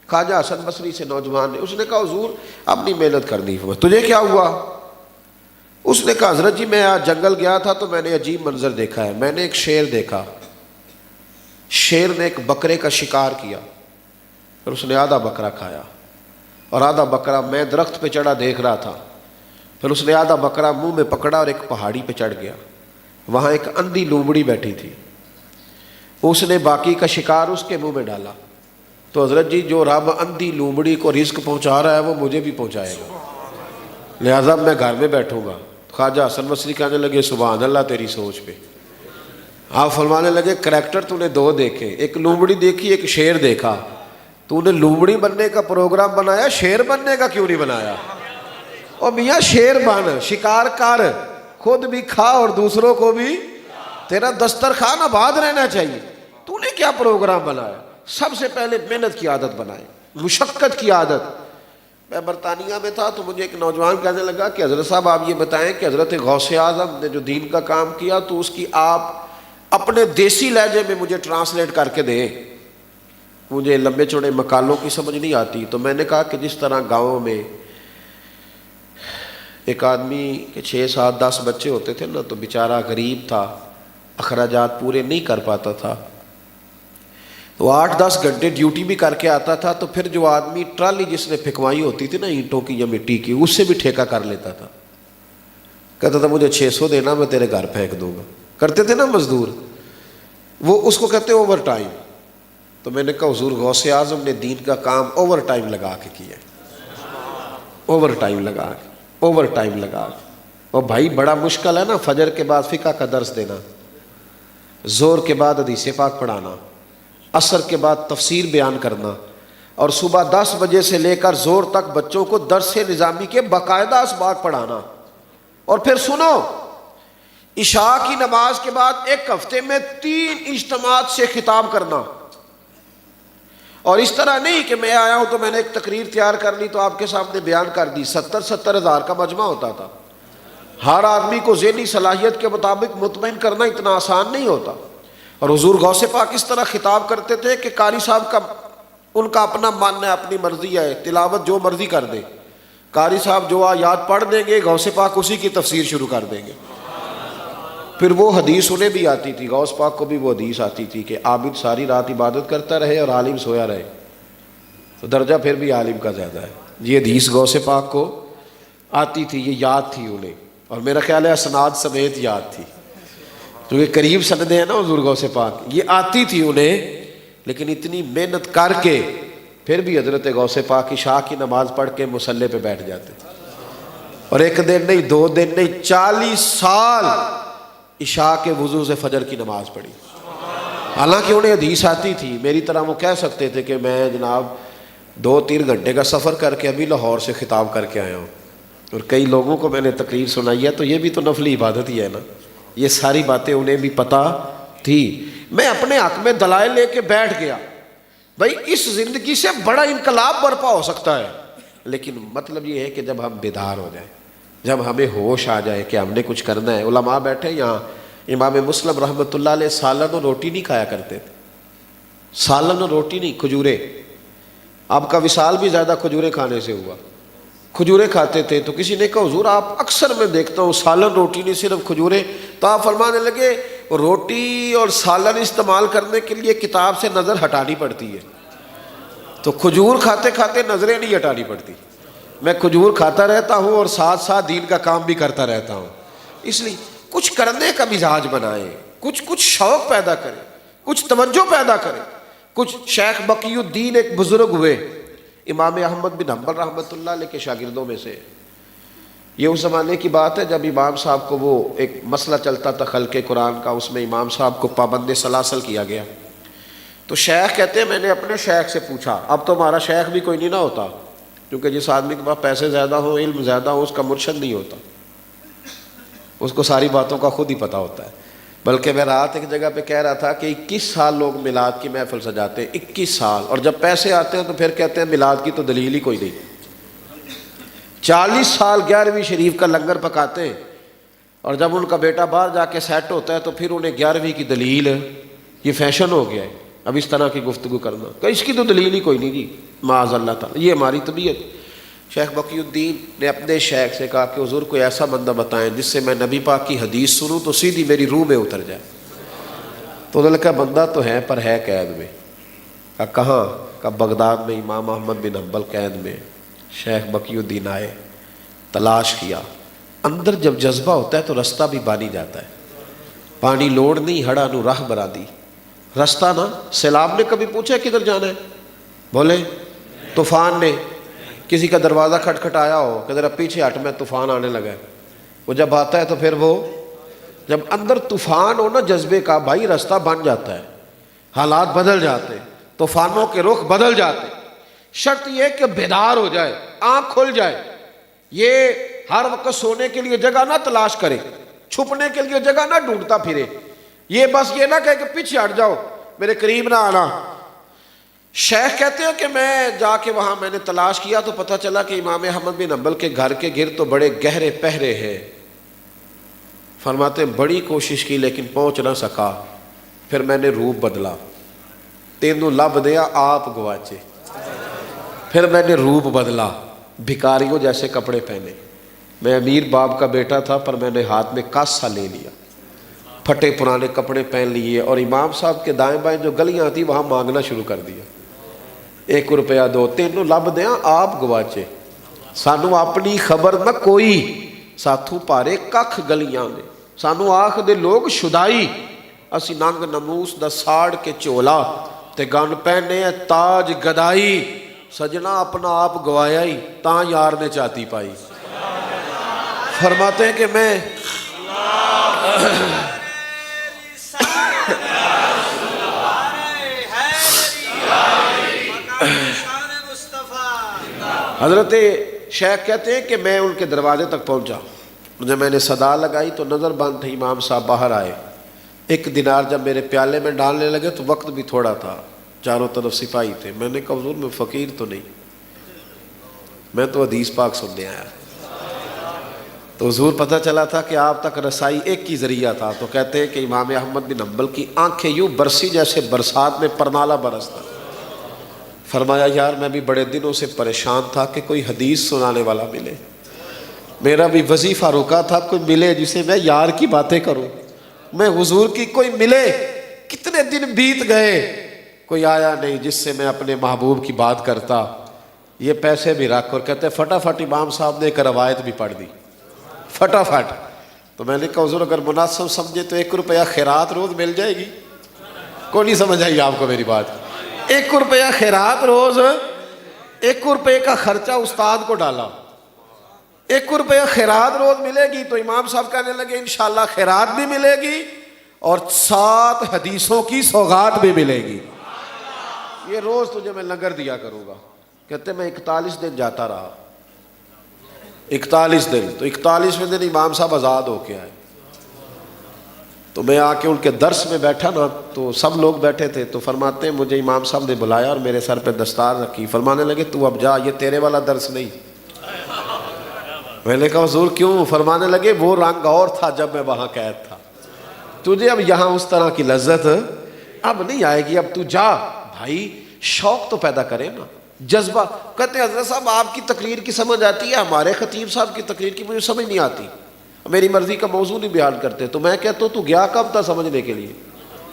S1: خواجہ حسن بصری سے نوجوان نے، اس نے کہا حضور اپنی محنت کرنی ہے، تجھے کیا ہوا؟ اس نے کہا حضرت جی میں آج جنگل گیا تھا تو میں نے عجیب منظر دیکھا ہے. میں نے ایک شیر دیکھا، شیر نے ایک بکرے کا شکار کیا اور اس نے آدھا بکرا کھایا، اور آدھا بکرا میں درخت پہ چڑھا دیکھ رہا تھا. پھر اس نے آدھا بکرا منہ میں پکڑا اور ایک پہاڑی پہ چڑھ گیا. وہاں ایک اندھی لومڑی بیٹھی تھی، اس نے باقی کا شکار اس کے منہ میں ڈالا. تو حضرت جی جو رب اندھی لومڑی کو رزق پہنچا رہا ہے وہ مجھے بھی پہنچائے گا، لہٰذا میں گھر میں بیٹھوں گا. خواجہ حسن بصری کہنے لگے سبحان اللہ تیری سوچ پہ. آپ فرمانے لگے کریکٹر تو نے 2 دیکھے، ایک لومڑی دیکھی، ایک شیر دیکھا. تو نے لومڑی بننے کا پروگرام بنایا، شیر بننے کا کیوں نہیں بنایا؟ اور میاں شیر بن، شکار کر، خود بھی کھا اور دوسروں کو بھی، تیرا دسترخوان آباد رہنا چاہیے۔ تو نے کیا پروگرام بنایا؟ سب سے پہلے محنت کی عادت بنائے، مشقت کی عادت۔ میں برطانیہ میں تھا تو مجھے ایک نوجوان کہنے لگا کہ حضرت صاحب آپ یہ بتائیں کہ حضرت غوث اعظم نے جو دین کا کام کیا تو اس کی آپ اپنے دیسی لہجے میں مجھے ٹرانسلیٹ کر کے دیں، مجھے لمبے چوڑے مقالوں کی سمجھ نہیں آتی۔ تو میں نے کہا کہ جس طرح گاؤں میں ایک آدمی کے 6 7 10 بچے ہوتے تھے نا، تو بیچارہ غریب تھا، اخراجات پورے نہیں کر پاتا تھا، تو 8 10 گھنٹے ڈیوٹی بھی کر کے آتا تھا، تو پھر جو آدمی ٹرالی جس نے پھکوائی ہوتی تھی نا اینٹوں کی یا مٹی کی، اس سے بھی ٹھیکہ کر لیتا تھا، کہتا تھا مجھے 600 دینا، میں تیرے گھر پھینک دوں گا۔ کرتے تھے نا مزدور، وہ اس کو کہتے اوور ٹائم۔ تو میں نے کہا حضور غوث اعظم نے دین کا کام اوور ٹائم لگا کے کیا، اوور ٹائم لگا کے، اوور ٹائم لگا کے۔ اور بھائی بڑا مشکل ہے نا، فجر کے بعد فقہ کا درس دینا، زور کے بعد حدیث پاک پڑھانا، عصر کے بعد تفسیر بیان کرنا، اور صبح 10 بجے سے لے کر زور تک بچوں کو درس نظامی کے باقاعدہ اسباق پڑھانا۔ اور پھر سنو، عشاء کی نماز کے بعد ایک ہفتے میں 3 اجتماعات سے خطاب کرنا۔ اور اس طرح نہیں کہ میں آیا ہوں تو میں نے ایک تقریر تیار کر لی تو آپ کے سامنے بیان کر دی۔ 70 ہزار کا مجمع ہوتا تھا، ہر آدمی کو ذہنی صلاحیت کے مطابق مطمئن کرنا اتنا آسان نہیں ہوتا۔ اور حضور غوث پاک اس طرح خطاب کرتے تھے کہ قاری صاحب کا ان کا اپنا ماننا ہے، اپنی مرضی ہے، تلاوت جو مرضی کر دیں، قاری صاحب جو آیات پڑھ دیں گے غوث پاک اسی کی تفسیر شروع کر دیں گے۔ پھر وہ حدیث انہیں بھی آتی تھی، غوث پاک کو بھی وہ حدیث آتی تھی کہ عابد ساری رات عبادت کرتا رہے اور عالم سویا رہے، تو درجہ پھر بھی عالم کا زیادہ ہے۔ یہ حدیث غوث پاک کو آتی تھی، یہ یاد تھی انہیں، اور میرا خیال ہے اسناد سمیت یاد تھی، کیونکہ قریب سندیں ہیں نا حضور غوث پاک، یہ آتی تھی انہیں۔ لیکن اتنی محنت کر کے پھر بھی حضرت غوث پاک عشاء کی نماز پڑھ کے مصلی پہ بیٹھ جاتے، اور 1 دن نہیں 2 دن نہیں 40 سال عشاء کے وضو سے فجر کی نماز پڑھی۔ حالانکہ انہیں حدیث آتی تھی، میری طرح وہ کہہ سکتے تھے کہ میں جناب 2-3 گھنٹے کا سفر کر کے ابھی لاہور سے خطاب کر کے آیا ہوں، اور کئی لوگوں کو میں نے تقریر سنائی ہے، تو یہ بھی تو نفلی عبادت ہی ہے نا۔ یہ ساری باتیں انہیں بھی پتہ تھی۔ میں اپنے حق میں دلائل لے کے بیٹھ گیا، بھائی اس زندگی سے بڑا انقلاب برپا ہو سکتا ہے، لیکن مطلب یہ ہے کہ جب ہم بیدار ہو جائیں، جب ہمیں ہوش آ جائے کہ ہم نے کچھ کرنا ہے۔ علماء بیٹھے یہاں، امام مسلم رحمۃ اللہ علیہ سالن اور روٹی نہیں کھایا کرتے تھے، سالن اور روٹی نہیں، کھجورے۔ آپ کا وصال بھی زیادہ کھجورے کھانے سے ہوا، کھجورے کھاتے تھے۔ تو کسی نے کہا حضور آپ اکثر میں دیکھتا ہوں سالن روٹی نہیں صرف کھجورے، تو آپ فرمانے لگے روٹی اور سالن استعمال کرنے کے لیے کتاب سے نظر ہٹانی پڑتی ہے، تو کھجور کھاتے کھاتے نظریں نہیں ہٹانی پڑتی۔ میں کھجور کھاتا رہتا ہوں اور ساتھ ساتھ دین کا کام بھی کرتا رہتا ہوں۔ اس لیے کچھ کرنے کا مزاج بنائیں، کچھ شوق پیدا کریں، کچھ توجہ پیدا کریں۔ کچھ شیخ بقی الدین ایک بزرگ ہوئے، امام احمد بن حنبل رحمۃ اللہ علیہ کے شاگردوں میں سے۔ یہ اس زمانے کی بات ہے جب امام صاحب کو وہ ایک مسئلہ چلتا تھا خلق قرآن کا، اس میں امام صاحب کو پابند سلاسل کیا گیا۔ تو شیخ کہتے ہیں میں نے اپنے شیخ سے پوچھا، اب تو ہمارا شیخ بھی کوئی نہیں نہ ہوتا، کیونکہ جس آدمی کے پاس پیسے زیادہ ہوں، علم زیادہ ہو، اس کا مرشد نہیں ہوتا، اس کو ساری باتوں کا خود ہی پتہ ہوتا ہے۔ بلکہ میں رات ایک جگہ پہ کہہ رہا تھا کہ 21 سال لوگ میلاد کی محفل سجاتے ہیں، 21 سال، اور جب پیسے آتے ہیں تو پھر کہتے ہیں میلاد کی تو دلیل ہی کوئی نہیں۔ 40 سال 11ویں شریف کا لنگر پکاتے ہیں، اور جب ان کا بیٹا باہر جا کے سیٹ ہوتا ہے تو پھر انہیں 11ویں کی دلیل، یہ فیشن ہو گیا ہے اب اس طرح کی گفتگو کرنا، کہ اس کی تو دلیل ہی کوئی نہیں جی، معاذ اللہ تعالیٰ، یہ ہماری طبیعت۔ شیخ بقی الدین نے اپنے شیخ سے کہا کہ حضور کوئی ایسا بندہ بتائیں جس سے میں نبی پاک کی حدیث سنوں تو سیدھی میری روح میں اتر جائے۔ تو انہوں نے کہا بندہ تو ہے پر ہے قید میں۔ کہا کہاں؟ کہا بغداد میں امام احمد بن حنبل قید میں۔ شیخ بقی الدین آئے، تلاش کیا، اندر جب جذبہ ہوتا ہے تو رستہ بھی بانی جاتا ہے۔ پانی لوڑ نہیں ہڑا نو راہ برا دی، رستہ نا سیلاب نے کبھی پوچھا کدھر جانا ہے؟ بولے طوفان نے کسی کا دروازہ کھٹکھٹایا ہو کہ ذرا پیچھے ہٹ میں طوفان آنے لگا ہے، وہ جب آتا ہے تو پھر وہ جب اندر طوفان ہو نا جذبے کا، بھائی رستہ بن جاتا ہے، حالات بدل جاتے ہیں، طوفانوں کے رخ بدل جاتے ہیں۔ شرط یہ کہ بیدار ہو جائے، آنکھ کھل جائے، یہ ہر وقت سونے کے لیے جگہ نہ تلاش کرے، چھپنے کے لیے جگہ نہ ڈھونڈتا پھرے، یہ بس یہ نہ کہے کہ پیچھے ہٹ جاؤ میرے قریب نہ آنا۔ شیخ کہتے ہیں کہ میں جا کے وہاں میں نے تلاش کیا تو پتہ چلا کہ امام احمد بن حنبل کے گھر کے گرد تو بڑے گہرے پہرے ہیں۔ فرماتے ہیں بڑی کوشش کی لیکن پہنچ نہ سکا، پھر میں نے روپ بدلا، تینوں لب دیا آپ گواچے، پھر میں نے روپ بدلا، بھکاریوں جیسے کپڑے پہنے، میں امیر باپ کا بیٹا تھا پر میں نے ہاتھ میں کاسا لے لیا، پھٹے پرانے کپڑے پہن لیے اور امام صاحب کے دائیں بائیں جو گلیاں تھیں وہاں مانگنا شروع کر دیا، 1 روپیہ دو، تینوں لب دیاں آپ گواچے، سانو اپنی خبر نہ کوئی، ساتھوں پارے ککھ گلیاں نے، سانو آکھ دے لوگ شدائی، اسی ننگ نموس دا ساڑ کے چولا تے گن پہنے تاج گدائی، سجنا اپنا آپ گوایا ہی تاں یار نے چاہتی پائی۔ فرماتے ہیں کہ میں حضرت شیخ کہتے ہیں کہ میں ان کے دروازے تک پہنچا، جب میں نے صدا لگائی تو نظر بند تھی، امام صاحب باہر آئے، 1 دینار جب میرے پیالے میں ڈالنے لگے تو وقت بھی تھوڑا تھا، چاروں طرف سپاہی تھے، میں نے کہا حضور میں فقیر تو نہیں، میں تو حدیث پاک سننے آیا، تو حضور پتہ چلا تھا کہ آپ تک رسائی ایک ہی ذریعہ تھا، تو کہتے ہیں کہ امام احمد بن حنبل کی آنکھیں یوں برسی جیسے برسات میں پرنالہ برستا۔ فرمایا یار میں بھی بڑے دنوں سے پریشان تھا کہ کوئی حدیث سنانے والا ملے، میرا بھی وظیفہ رکا تھا، کوئی ملے جسے میں یار کی باتیں کروں، میں حضور کی کوئی ملے، کتنے دن بیت گئے کوئی آیا نہیں جس سے میں اپنے محبوب کی بات کرتا، یہ پیسے بھی رکھ، اور کہتے فٹافٹ امام صاحب نے ایک روایت بھی پڑھ دی فٹافٹ، تو میں نے کہا حضور اگر مناسب سمجھے تو 1 روپیہ خیرات روز مل جائے گی، کوئی نہیں سمجھ آئی آپ کو میری بات، 1 روپیہ خیرات روز، 1 روپے کا خرچہ استاد کو ڈالا، 1 روپیہ خیرات روز ملے گی، تو امام صاحب کہنے لگے انشاءاللہ خیرات بھی ملے گی اور 7 حدیثوں کی سوغات بھی ملے گی، یہ روز تجھے میں لنگر دیا کروں گا۔ کہتے میں 41 دن جاتا رہا، 41 دن، تو 41ویں دن امام صاحب آزاد ہو کے آئے، تو میں آ کے ان کے درس میں بیٹھا نا تو سب لوگ بیٹھے تھے، تو فرماتے ہیں مجھے امام صاحب نے بلایا اور میرے سر پہ دستار رکھی، فرمانے لگے تو اب جا، یہ تیرے والا درس نہیں۔ میں نے کہا حضور کیوں؟ فرمانے لگے وہ رنگ اور تھا جب میں وہاں قید تھا، تجھے اب یہاں اس طرح کی لذت اب نہیں آئے گی، اب تو جا بھائی، شوق تو پیدا کرے نا، جذبہ۔ کہتے ہیں حضرت صاحب آپ کی تقریر کی سمجھ آتی ہے، ہمارے خطیب صاحب کی تقریر کی مجھے سمجھ نہیں آتی، میری مرضی کا موضوع نہیں بیان کرتے، تو میں کہتا ہوں تو گیا کب تھا سمجھنے کے لیے؟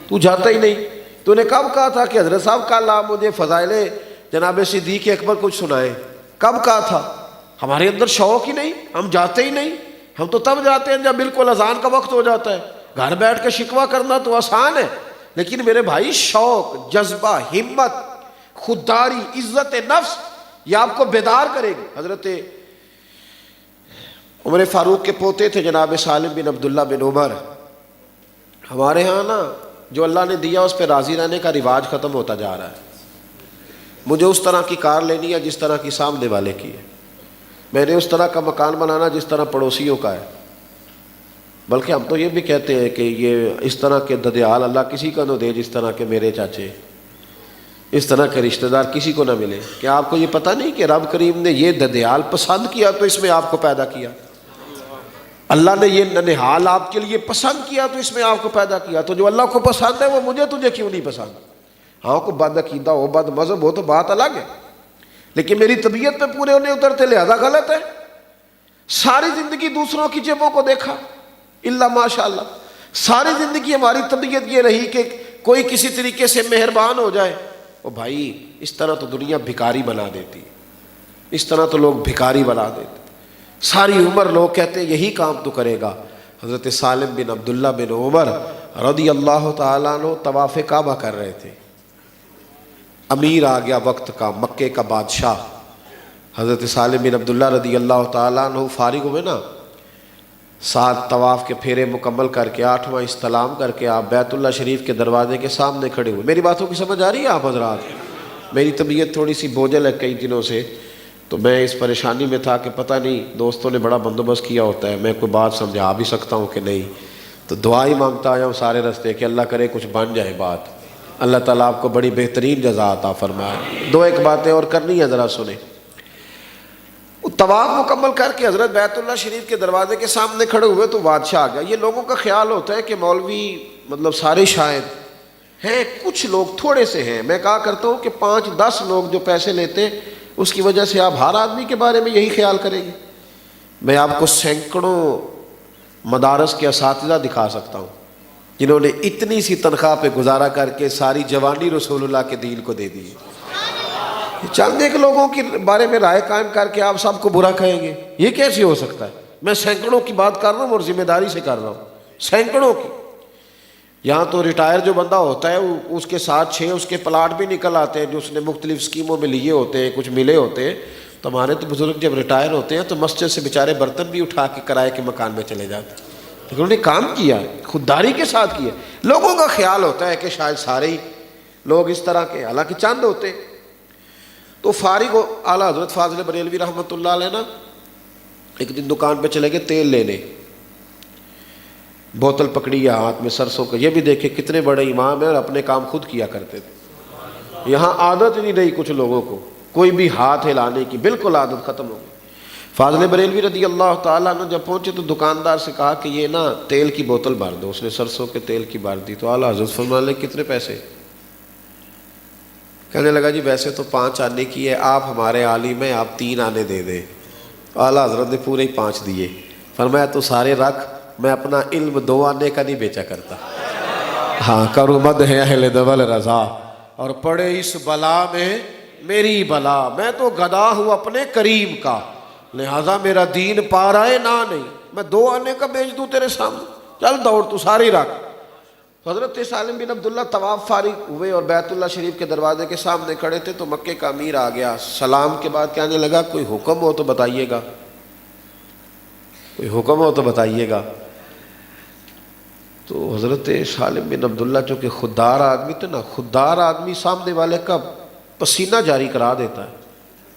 S1: تو جاتا ہی نہیں، تو نے کب کہا تھا کہ حضرت صاحب کل آپ مجھے فضائل جناب صدیق اکبر کچھ سنائیں؟ کب کہا تھا؟ ہمارے اندر شوق ہی نہیں، ہم جاتے ہی نہیں، ہم تو تب جاتے ہیں جب بالکل اذان کا وقت ہو جاتا ہے، گھر بیٹھ کے شکوہ کرنا تو آسان ہے، لیکن میرے بھائی شوق، جذبہ، ہمت، خودداری، عزت نفس، یہ آپ کو بیدار کرے گی۔ حضرت عمر فاروق کے پوتے تھے جناب سالم بن عبداللہ بن عمر، ہمارے ہاں نا جو اللہ نے دیا اس پہ راضی رہنے کا رواج ختم ہوتا جا رہا ہے، مجھے اس طرح کی کار لینی ہے جس طرح کی سامنے والے کی ہے، میں نے اس طرح کا مکان بنانا جس طرح پڑوسیوں کا ہے، بلکہ ہم تو یہ بھی کہتے ہیں کہ یہ اس طرح کے ددیال اللہ کسی کو نہ دے جس طرح کے میرے چاچے، اس طرح کے رشتہ دار کسی کو نہ ملے۔ کیا آپ کو یہ پتہ نہیں کہ رب کریم نے یہ ددیال پسند کیا تو اس میں آپ کو پیدا کیا، اللہ نے یہ ننہال آپ کے لیے پسند کیا تو اس میں آپ کو پیدا کیا، تو جو اللہ کو پسند ہے وہ مجھے تجھے کیوں نہیں پسند؟ ہاں کو بد عقیدہ ہو، بد مذہب ہو تو بات الگ ہے، لیکن میری طبیعت پہ پورے ہونے اترتے لہذا غلط ہے۔ ساری زندگی دوسروں کی جیبوں کو دیکھا، اللہ ماشاء اللہ، ساری زندگی ہماری طبیعت یہ رہی کہ کوئی کسی طریقے سے مہربان ہو جائے، او بھائی اس طرح تو دنیا بھکاری بنا دیتی، اس طرح تو لوگ بھکاری بنا دیتے، ساری عمر لوگ کہتے ہیں یہی کام تو کرے گا۔ حضرت سالم بن عبداللہ بن عمر رضی اللہ تعالیٰ عنہ طواف کعبہ کر رہے تھے، امیر آ گیا وقت کا، مکے کا بادشاہ، حضرت سالم بن عبداللہ رضی اللہ تعالیٰ عنہ فارغ ہوئے نا، 7 طواف کے پھیرے مکمل کر کے 8واں استلام کر کے آپ بیت اللہ شریف کے دروازے کے سامنے کھڑے ہوئے۔ میری باتوں کی سمجھ آ رہی ہے آپ حضرات؟ میری طبیعت تھوڑی سی بوجھل ہے کئی دنوں سے، تو میں اس پریشانی میں تھا کہ پتہ نہیں دوستوں نے بڑا بندوبست کیا ہوتا ہے، میں کوئی بات سمجھا بھی سکتا ہوں کہ نہیں، تو دعا ہی مانگتا آیا ہوں سارے رستے کہ اللہ کرے کچھ بن جائے بات، اللہ تعالیٰ آپ کو بڑی بہترین جزا عطا فرمائے۔ دو ایک باتیں اور کرنی ہے، ذرا سنیں۔ طواف مکمل کر کے حضرت بیت اللہ شریف کے دروازے کے سامنے کھڑے ہوئے تو بادشاہ آ گیا۔ یہ لوگوں کا خیال ہوتا ہے کہ مولوی مطلب سارے شاید ہیں، کچھ لوگ تھوڑے سے ہیں، میں کہا کرتا ہوں کہ 5-10 لوگ جو پیسے لیتے ہیں اس کی وجہ سے آپ ہر آدمی کے بارے میں یہی خیال کریں گے؟ میں آپ کو سینکڑوں مدارس کے اساتذہ دکھا سکتا ہوں جنہوں نے اتنی سی تنخواہ پہ گزارا کر کے ساری جوانی رسول اللہ کے دین کو دے دی۔ چند ایک لوگوں کے بارے میں رائے قائم کر کے آپ سب کو برا کہیں گے، یہ کیسے ہو سکتا ہے؟ میں سینکڑوں کی بات کر رہا ہوں اور ذمہ داری سے کر رہا ہوں، سینکڑوں کی۔ یہاں تو ریٹائر جو بندہ ہوتا ہے اس کے ساتھ 6 اس کے پلاٹ بھی نکل آتے ہیں جو اس نے مختلف اسکیموں میں لیے ہوتے ہیں، کچھ ملے ہوتے ہیں۔ تو ہمارے تو بزرگ جب ریٹائر ہوتے ہیں تو مسجد سے بیچارے برتن بھی اٹھا کے کرائے کے مکان میں چلے جاتے ہیں، لیکن انہوں نے کام کیا ہے، خودداری کے ساتھ کیا۔ لوگوں کا خیال ہوتا ہے کہ شاید سارے ہی لوگ اس طرح کے، حالانکہ چند ہوتے۔ تو فارغ ہو اعلیٰ حضرت فاضل بریلوی رحمۃ اللہ علیہ نا ایک دن دکان پہ چلے گئے تیل لینے، بوتل پکڑی ہے ہاتھ میں سرسوں کا، یہ بھی دیکھے کتنے بڑے امام ہیں اور اپنے کام خود کیا کرتے تھے۔ یہاں عادت نہیں رہی کچھ لوگوں کو کوئی بھی ہاتھ ہلانے کی، بالکل عادت ختم ہو گئی۔ فاضل بریلوی رضی اللہ تعالیٰ عنہ جب پہنچے تو دکاندار سے کہا کہ یہ نا تیل کی بوتل بھر دو، اس نے سرسوں کے تیل کی بھر دی۔ تو اعلیٰ حضرت فرمانے لگے کتنے پیسے؟ کہنے لگا جی ویسے تو 5 آنے کی ہے، آپ ہمارے عالم ہیں، آپ 3 آنے دے دیں۔ اعلیٰ حضرت نے پورے ہی 5 دیے، فرمایا تو سارے رکھ، میں اپنا علم 2 آنے کا نہیں بیچا کرتا۔ ہاں کرو مد ہے اہل دول رضا، اور پڑے اس بلا میں میری بلا، میں تو گدا ہوں اپنے کریم کا، لہذا میرا دین پا رہا ہے نہ نہیں، میں 2 آنے کا بیچ دوں تیرے سامنے، چل دوڑ تو ساری رکھ۔ حضرت سالم بن عبداللہ طواف فارغ ہوئے اور بیت اللہ شریف کے دروازے کے سامنے کھڑے تھے تو مکے کا امیر آ گیا، سلام کے بعد کہنے لگا کوئی حکم ہو تو بتائیے گا، کوئی حکم ہو تو بتائیے گا۔ تو حضرت سالم بن عبداللہ چونکہ خوددار آدمی تھے نا، خوددار آدمی سامنے والے کا پسینہ جاری کرا دیتا ہے،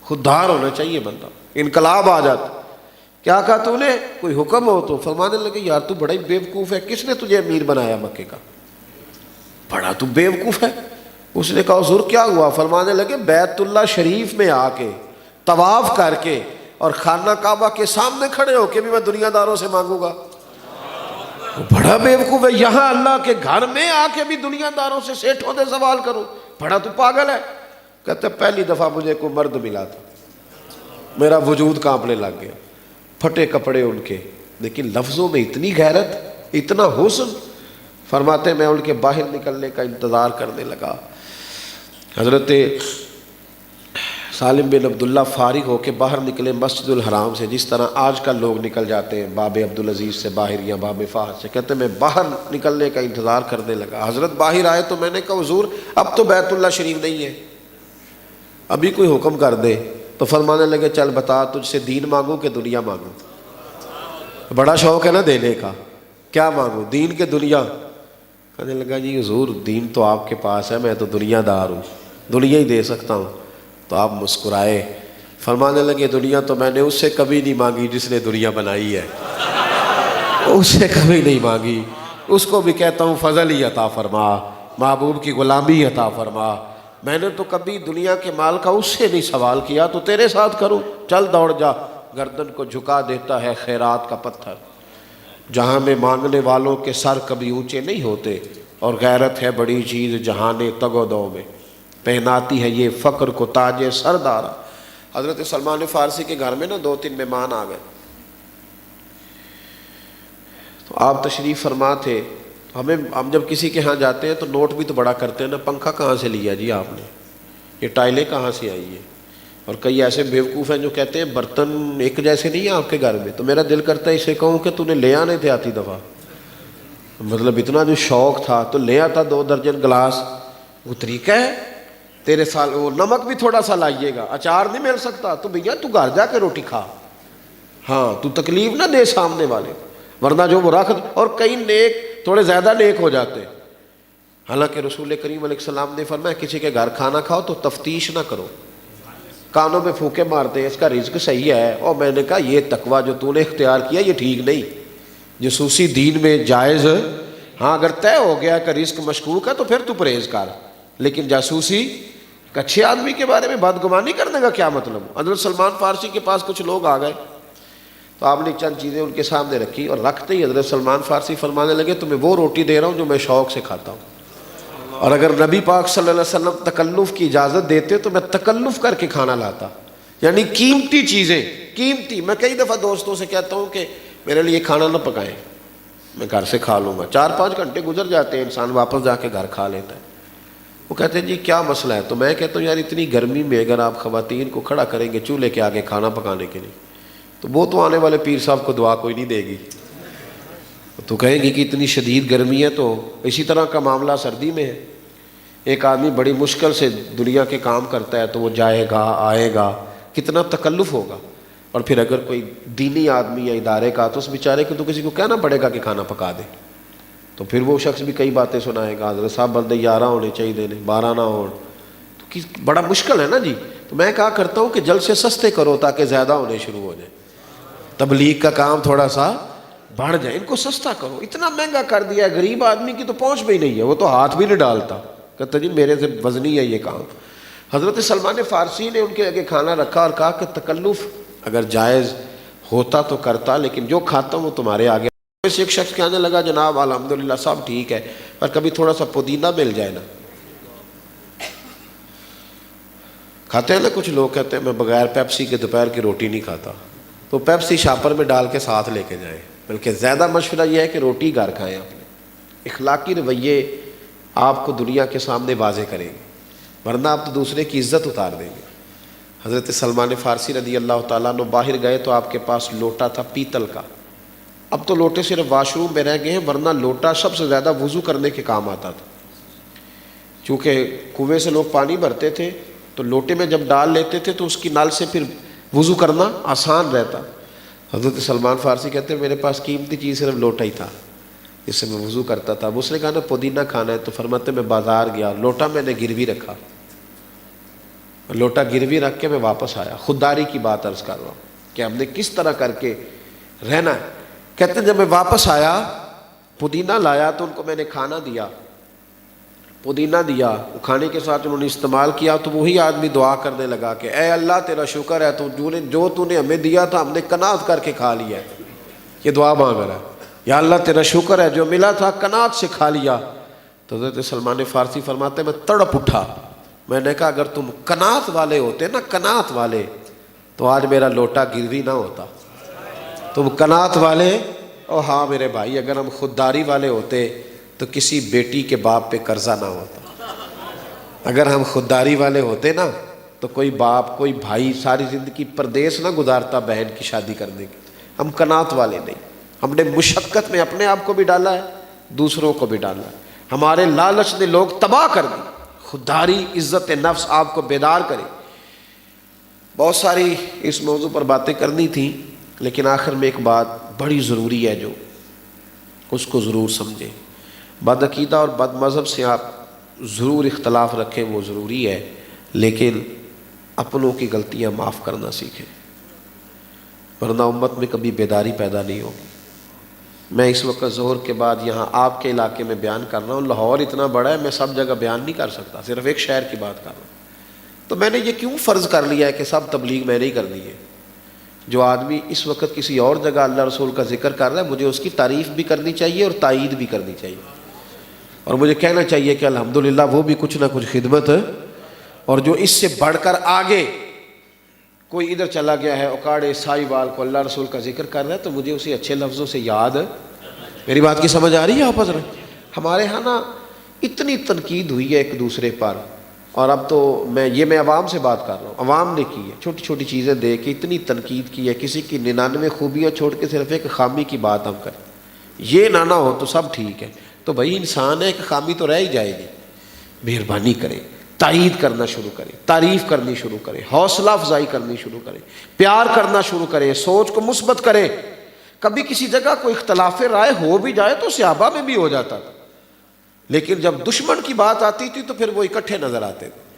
S1: خوددار ہونا چاہیے بندہ، انقلاب آ جاتا۔ کیا کہا تو نے؟ کوئی حکم ہو تو؟ فرمانے لگے یار تو بڑا ہی بیوقوف ہے، کس نے تجھے امیر بنایا مکے کا؟ بڑا تو بیوقوف ہے۔ اس نے کہا حضور کیا ہوا؟ فرمانے لگے بیت اللہ شریف میں آ کے طواف کر کے اور خانہ کعبہ کے سامنے کھڑے ہو کے بھی میں دنیا داروں سے مانگوں گا؟ بڑا بیوقوف ہے، یہاں اللہ کے گھر میں آ کے بھی دنیا داروں سے سیٹھوں سے سوال کروں، بڑا تو پاگل ہے۔ کہتے پہلی دفعہ مجھے کوئی مرد ملا تھا، میرا وجود کانپنے لگ گیا، پھٹے کپڑے ان کے، لیکن لفظوں میں اتنی غیرت، اتنا حسن۔ فرماتے میں ان کے باہر نکلنے کا انتظار کرنے لگا۔ حضرت سالم بن عبداللہ فارغ ہو کے باہر نکلے مسجد الحرام سے، جس طرح آج کل لوگ نکل جاتے ہیں باب عبدالعزیز سے باہر یا باب فہد سے، کہتے میں باہر نکلنے کا انتظار کرنے لگا۔ حضرت باہر آئے تو میں نے کہا حضور اب تو بیت اللہ شریف نہیں ہے، ابھی کوئی حکم کر دے۔ تو فرمانے لگے چل بتا تجھ سے دین مانگوں کہ دنیا مانگوں؟ بڑا شوق ہے نا دینے کا، کیا مانگوں، دین کے دنیا؟ کہنے لگا جی حضور دین تو آپ کے پاس ہے، میں تو دنیا دار ہوں، دنیا ہی دے سکتا ہوں۔ تو آپ مسکرائے، فرمانے لگے دنیا تو میں نے اس سے کبھی نہیں مانگی جس نے دنیا بنائی ہے، اس سے کبھی نہیں مانگی، اس کو بھی کہتا ہوں فضل ہی عطا فرما، محبوب کی غلامی عطا فرما۔ میں نے تو کبھی دنیا کے مال کا اس سے نہیں سوال کیا، تو تیرے ساتھ کروں؟ چل دوڑ جا۔ گردن کو جھکا دیتا ہے خیرات کا پتھر، جہاں میں مانگنے والوں کے سر کبھی اونچے نہیں ہوتے، اور غیرت ہے بڑی چیز جہاں نے تگ و دو میں، پہناتی ہے یہ فقر کو تاج سردارا۔ حضرت سلمان فارسی کے گھر میں نا 2-3 مہمان آ گئے، تو آپ تشریف فرما تھے۔ ہم جب کسی کے ہاں جاتے ہیں تو نوٹ بھی تو بڑا کرتے ہیں نا، پنکھا کہاں سے لیا جی آپ نے، یہ ٹائلیں کہاں سے آئی ہیں؟ اور کئی ایسے بیوقوف ہیں جو کہتے ہیں برتن ایک جیسے نہیں ہیں آپ کے گھر میں، تو میرا دل کرتا ہے اسے کہوں کہ تو نے لے آنے تھے آتی دفعہ، مطلب اتنا جو شوق تھا تو لے آتا 2 درجن گلاس، وہ طریقہ ہے تیرے سال۔ وہ نمک بھی تھوڑا سا لائیے گا، اچار نہیں مل سکتا تو بھیا تو گھر جا کے روٹی کھا، ہاں تو تکلیف نہ دے سامنے والے، ورنہ جو وہ رکھ۔ اور کئی نیک تھوڑے زیادہ نیک ہو جاتے، حالانکہ رسول کریم علیہ السلام نے فرمایا کسی کے گھر کھانا کھاؤ تو تفتیش نہ کرو، کانوں میں پھونکے مارتے ہیں اس کا رزق صحیح ہے، اور میں نے کہا یہ تقوی جو تو نے اختیار کیا یہ ٹھیک نہیں، جاسوسی دین میں جائز، ہاں اگر طے ہو گیا کہ رزق مشکوک ہے تو پھر تو پرہیز کر، لیکن جاسوسی اچھے آدمی کے بارے میں بدگمانی کرنے کا کیا مطلب؟ حضرت سلمان فارسی کے پاس کچھ لوگ آ گئے تو آپ نے چند چیزیں ان کے سامنے رکھی، اور رکھتے ہی حضرت سلمان فارسی فرمانے لگے تمہیں وہ روٹی دے رہا ہوں جو میں شوق سے کھاتا ہوں، اور اگر نبی پاک صلی اللہ علیہ وسلم تکلف کی اجازت دیتے تو میں تکلف کر کے کھانا لاتا، یعنی قیمتی چیزیں، قیمتی۔ میں کئی دفعہ دوستوں سے کہتا ہوں کہ میرے لیے کھانا نہ پکائیں، میں گھر سے کھا لوں گا، 4-5 گھنٹے گزر جاتے ہیں، انسان واپس جا کے گھر کھا لیتا ہے۔ وہ کہتے ہیں جی کیا مسئلہ ہے؟ تو میں کہتا ہوں یار اتنی گرمی میں اگر آپ خواتین کو کھڑا کریں گے چولہے کے آگے کھانا پکانے کے لیے تو وہ تو آنے والے پیر صاحب کو دعا کوئی نہیں دے گی، تو کہیں گی کہ اتنی شدید گرمی ہے۔ تو اسی طرح کا معاملہ سردی میں ہے، ایک آدمی بڑی مشکل سے دنیا کے کام کرتا ہے تو وہ جائے گا آئے گا، کتنا تکلف ہوگا، اور پھر اگر کوئی دینی آدمی یا ادارے کا تو اس بیچارے کو تو کسی کو کہنا پڑے گا کہ کھانا پکا دے، تو پھر وہ شخص بھی کئی باتیں سنائے گا، حضرت صاحب بندے 11 ہونے چاہیے دینے 12 نہ ہوں، تو بڑا مشکل ہے نا جی۔ تو میں کہا کرتا ہوں کہ جلد سے سستے کرو تاکہ زیادہ ہونے شروع ہو جائیں، تبلیغ کا کام تھوڑا سا بڑھ جائے، ان کو سستا کرو، اتنا مہنگا کر دیا ہے، غریب آدمی کی تو پہنچ بھی نہیں ہے، وہ تو ہاتھ بھی نہیں ڈالتا، کہتا جی میرے سے وزنی ہے یہ کام۔ حضرت سلمان فارسی نے ان کے آگے کھانا رکھا اور کہا کہ تکلف اگر جائز ہوتا تو کرتا، لیکن جو کھاتا ہوں وہ تمہارے آگے۔ ایک شخص کہنے لگا جناب الحمدللہ صاحب ٹھیک ہے پر کبھی تھوڑا سا پودینہ مل جائے نا، کھاتے ہیں نا کچھ لوگ کہتے ہیں میں بغیر پیپسی کے دوپہر کی روٹی نہیں کھاتا، تو پیپسی شاپر میں ڈال کے ساتھ لے کے جائیں، بلکہ زیادہ مشورہ یہ ہے کہ روٹی گھر کھائیں، اپنے اخلاقی رویے آپ کو دنیا کے سامنے واضح کریں گے، ورنہ آپ تو دوسرے کی عزت اتار دیں گے۔ حضرت سلمان فارسی رضی اللہ تعالیٰ عنہ باہر گئے تو آپ کے پاس لوٹا تھا پیتل کا، اب تو لوٹے صرف واش روم میں رہ گئے ہیں، ورنہ لوٹا سب سے زیادہ وضو کرنے کے کام آتا تھا، چونکہ کنویں سے لوگ پانی بھرتے تھے تو لوٹے میں جب ڈال لیتے تھے تو اس کی نل سے پھر وضو کرنا آسان رہتا۔ حضرت سلمان فارسی کہتے ہیں میرے پاس قیمتی چیز صرف لوٹا ہی تھا جس سے میں وضو کرتا تھا۔ اب اس نے کہا نا پودینہ کھانا ہے تو فرماتے میں بازار گیا، لوٹا میں نے گروی رکھا، لوٹا گروی رکھ کے میں واپس آیا۔ خودداری کی بات عرض کر رہا ہوں کہ ہم نے کس طرح کر کے رہنا ہے۔ کہتے ہیں جب میں واپس آیا پودینہ لایا تو ان کو میں نے کھانا دیا، پودینہ دیا، وہ کھانے کے ساتھ انہوں نے استعمال کیا تو وہی آدمی دعا کرنے لگا کہ اے اللہ تیرا شکر ہے تو جو نے ہمیں دیا تھا ہم نے قناعت کر کے کھا لیا ہے۔ یہ دعا مانگ رہا ہے، یا اللہ تیرا شکر ہے جو ملا تھا قناعت سے کھا لیا۔ تو حضرت سلمان فارسی فرماتے میں تڑپ اٹھا، میں نے کہا اگر تم قناعت والے ہوتے نا قناعت والے تو آج میرا لوٹا گروی نہ ہوتا، تم قناعت والے، او ہاں میرے بھائی اگر ہم خودداری والے ہوتے تو کسی بیٹی کے باپ پہ قرضہ نہ ہوتا، اگر ہم خودداری والے ہوتے نا تو کوئی باپ کوئی بھائی ساری زندگی پردیس نہ گزارتا بہن کی شادی کرنے کی۔ ہم قناعت والے نہیں، ہم نے مشقت میں اپنے آپ کو بھی ڈالا ہے دوسروں کو بھی ڈالا ہے، ہمارے لالچ نے لوگ تباہ کر دی۔ خودداری عزت نفس آپ کو بیدار کرے۔ بہت ساری اس موضوع پر باتیں کرنی تھی لیکن آخر میں ایک بات بڑی ضروری ہے جو اس کو ضرور سمجھیں، بد عقیدہ اور بد مذہب سے آپ ضرور اختلاف رکھیں، وہ ضروری ہے، لیکن اپنوں کی غلطیاں معاف کرنا سیکھیں، ورنہ امت میں کبھی بیداری پیدا نہیں ہوگی۔ میں اس وقت ظہر کے بعد یہاں آپ کے علاقے میں بیان کر رہا ہوں، لاہور اتنا بڑا ہے میں سب جگہ بیان نہیں کر سکتا، صرف ایک شہر کی بات کر رہا ہوں۔ تو میں نے یہ کیوں فرض کر لیا ہے کہ سب تبلیغ میں نہیں کرنی ہے؟ جو آدمی اس وقت کسی اور جگہ اللہ رسول کا ذکر کر رہا ہے مجھے اس کی تعریف بھی کرنی چاہیے اور تائید بھی کرنی چاہیے، اور مجھے کہنا چاہیے کہ الحمدللہ وہ بھی کچھ نہ کچھ خدمت ہے۔ اور جو اس سے بڑھ کر آگے کوئی ادھر چلا گیا ہے اکاڑے سائی وال کو اللہ رسول کا ذکر کر رہا ہے تو مجھے اسے اچھے لفظوں سے یاد ہے۔ میری بات کی سمجھ آ رہی ہے آپ حضرت؟ ہمارے ہاں نا اتنی تنقید ہوئی ہے ایک دوسرے پر، اور اب تو میں عوام سے بات کر رہا ہوں، عوام نے کی ہے، چھوٹی چھوٹی چیزیں دے کے اتنی تنقید کی ہے، کسی کی 99 خوبیاں چھوڑ کے صرف ایک خامی کی بات ہم کریں، یہ نہ ہو تو سب ٹھیک ہے۔ تو بھائی انسان ہے، ایک خامی تو رہ ہی جائے گی، مہربانی کریں، تائید کرنا شروع کریں، تعریف کرنی شروع کریں، حوصلہ افزائی کرنی شروع کریں، پیار کرنا شروع کریں، سوچ کو مثبت کریں۔ کبھی کسی جگہ کوئی اختلاف رائے ہو بھی جائے تو صحابہ میں بھی ہو جاتا تھا، لیکن جب دشمن کی بات آتی تھی تو پھر وہ اکٹھے نظر آتے تھے۔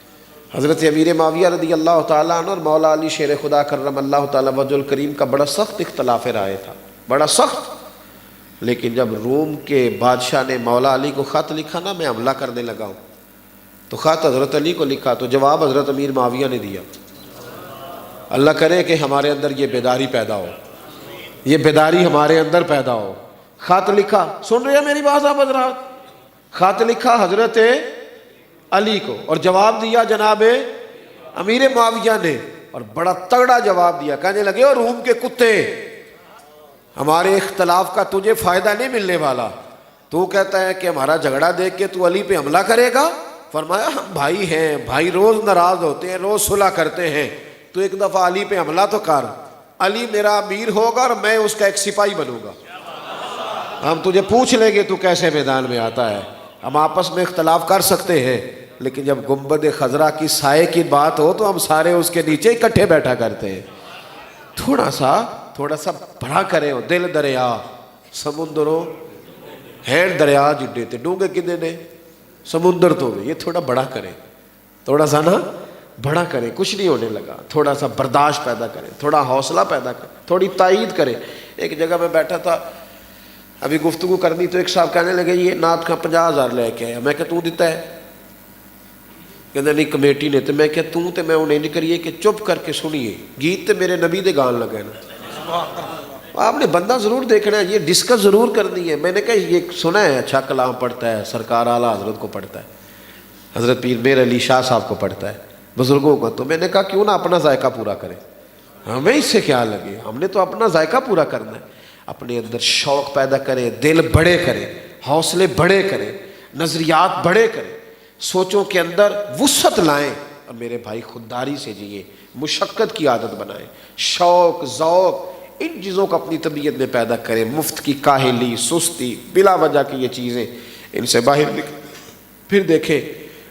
S1: حضرت امیر معاویہ رضی اللہ تعالیٰ عنہ اور مولا علی شیر خدا کرم اللہ تعالیٰ وجہ الکریم کا بڑا سخت اختلاف رائے تھا، بڑا سخت۔ لیکن جب روم کے بادشاہ نے مولا علی کو خط لکھا نا میں حملہ کرنے لگا ہوں، تو خط حضرت علی کو لکھا تو جواب حضرت امیر معاویہ نے دیا۔ اللہ کرے کہ ہمارے اندر یہ بیداری پیدا ہو، یہ بیداری ہمارے اندر پیدا ہو۔ خط لکھا، سن رہے ہیں میری بات آپ حضرات؟ خط لکھا حضرت علی کو اور جواب دیا جناب امیر معاویہ نے، اور بڑا تگڑا جواب دیا۔ کہنے لگے اور روم کے کتے، ہمارے اختلاف کا تجھے فائدہ نہیں ملنے والا، تو کہتا ہے کہ ہمارا جھگڑا دیکھ کے تو علی پہ حملہ کرے گا؟ فرمایا ہم بھائی ہیں، بھائی روز ناراض ہوتے ہیں، روز صلح کرتے ہیں، تو ایک دفعہ علی پہ حملہ تو کر۔ علی میرا امیر ہوگا اور میں اس کا ایک سپاہی بنوں گا، ہم تجھے پوچھ لیں گے تو کیسے میدان میں آتا ہے، ہم آپس میں اختلاف کر سکتے ہیں، لیکن جب گنبد خضرا کی سائے کی بات ہو تو ہم سارے اس کے نیچے اکٹھے بیٹھا کرتے ہیں۔ تھوڑا سا بڑا کرے ہو، دل دریا سمندروں ہین دریا جڈے تے ڈونگے کدے نے سمندر تو یہ تھوڑا بڑا کرے، تھوڑا سا نا بڑا کرے، کچھ نہیں ہونے لگا، تھوڑا سا برداشت پیدا کرے، تھوڑا حوصلہ پیدا کرے، تھوڑی تائید کرے۔ ایک جگہ میں بیٹھا تھا، ابھی گفتگو کرنی تو ایک صاحب کہنے لگے یہ نعت کا 50,000 لے کے آیا۔ میں کہ تو دیتا ہے؟ کہتے نہیں کمیٹی نے۔ تو میں کہ تو تے میں انہیں نہیں کریے کہ چپ کر کے سنیے، گیت تے میرے نبی دے گان لگے نا، آپ نے بندہ ضرور دیکھنا ہے، یہ ڈسکس ضرور کرنی ہے۔ میں نے کہا یہ سنا ہے، اچھا کلام پڑھتا ہے، سرکار اعلیٰ حضرت کو پڑھتا ہے، حضرت پیر میر علی شاہ صاحب کو پڑھتا ہے، بزرگوں کو۔ تو میں نے کہا کیوں نہ اپنا ذائقہ پورا کرے، ہمیں اس سے کیا لگے، ہم نے تو اپنا ذائقہ پورا کرنا ہے۔ اپنے اندر شوق پیدا کرے، دل بڑے کرے، حوصلے بڑے کرے، نظریات بڑے کرے، سوچوں کے اندر وسعت لائیں، اور میرے بھائی خودداری سے جیے، مشقت کی عادت بنائیں، شوق ذوق ان چیزوں کو اپنی طبیعت میں پیدا کریں۔ مفت کی کاہلی، سستی، بلا وجہ کی یہ چیزیں، ان سے باہر نکلیں۔ پھر دیکھیں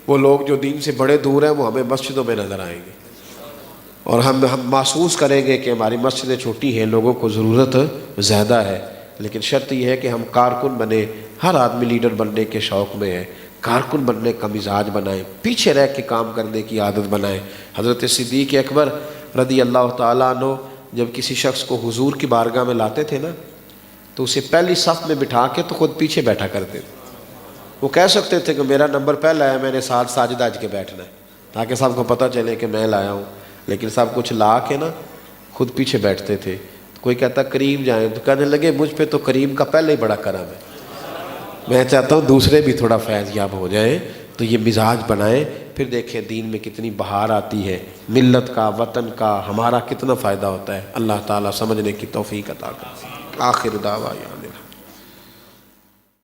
S1: وہ لوگ جو دین سے بڑے دور ہیں وہ ہمیں مسجدوں میں نظر آئیں گے، اور ہم محسوس کریں گے کہ ہماری مسجدیں چھوٹی ہیں، لوگوں کو ضرورت زیادہ ہے۔ لیکن شرط یہ ہے کہ ہم کارکن بنیں، ہر آدمی لیڈر بننے کے شوق میں ہے، کارکن بننے کا مزاج بنائیں، پیچھے رہ کے کام کرنے کی عادت بنائیں۔ حضرت صدیق اکبر رضی اللہ تعالیٰ عنہ جب کسی شخص کو حضور کی بارگاہ میں لاتے تھے نا تو اسے پہلی صف میں بٹھا کے تو خود پیچھے بیٹھا کرتے تھے۔ وہ کہہ سکتے تھے کہ میرا نمبر پہلا ہے، میں نے ساتھ ساجدہ اج کے بیٹھنا ہے تاکہ سب کو پتہ چلے کہ میں لایا ہوں، لیکن سب کچھ لا کے نا خود پیچھے بیٹھتے تھے۔ کوئی کہتا کریم جائیں تو کہنے لگے مجھ پہ تو کریم کا پہلے ہی بڑا کرم ہے، میں چاہتا ہوں دوسرے بھی تھوڑا فیض یاب ہو جائیں۔ تو یہ مزاج بنائیں، پھر دیکھیں دین میں کتنی بہار آتی ہے، ملت کا، وطن کا، ہمارا کتنا فائدہ ہوتا ہے۔ اللہ تعالیٰ سمجھنے کی توفیق عطا کرے۔ آخر دعوانا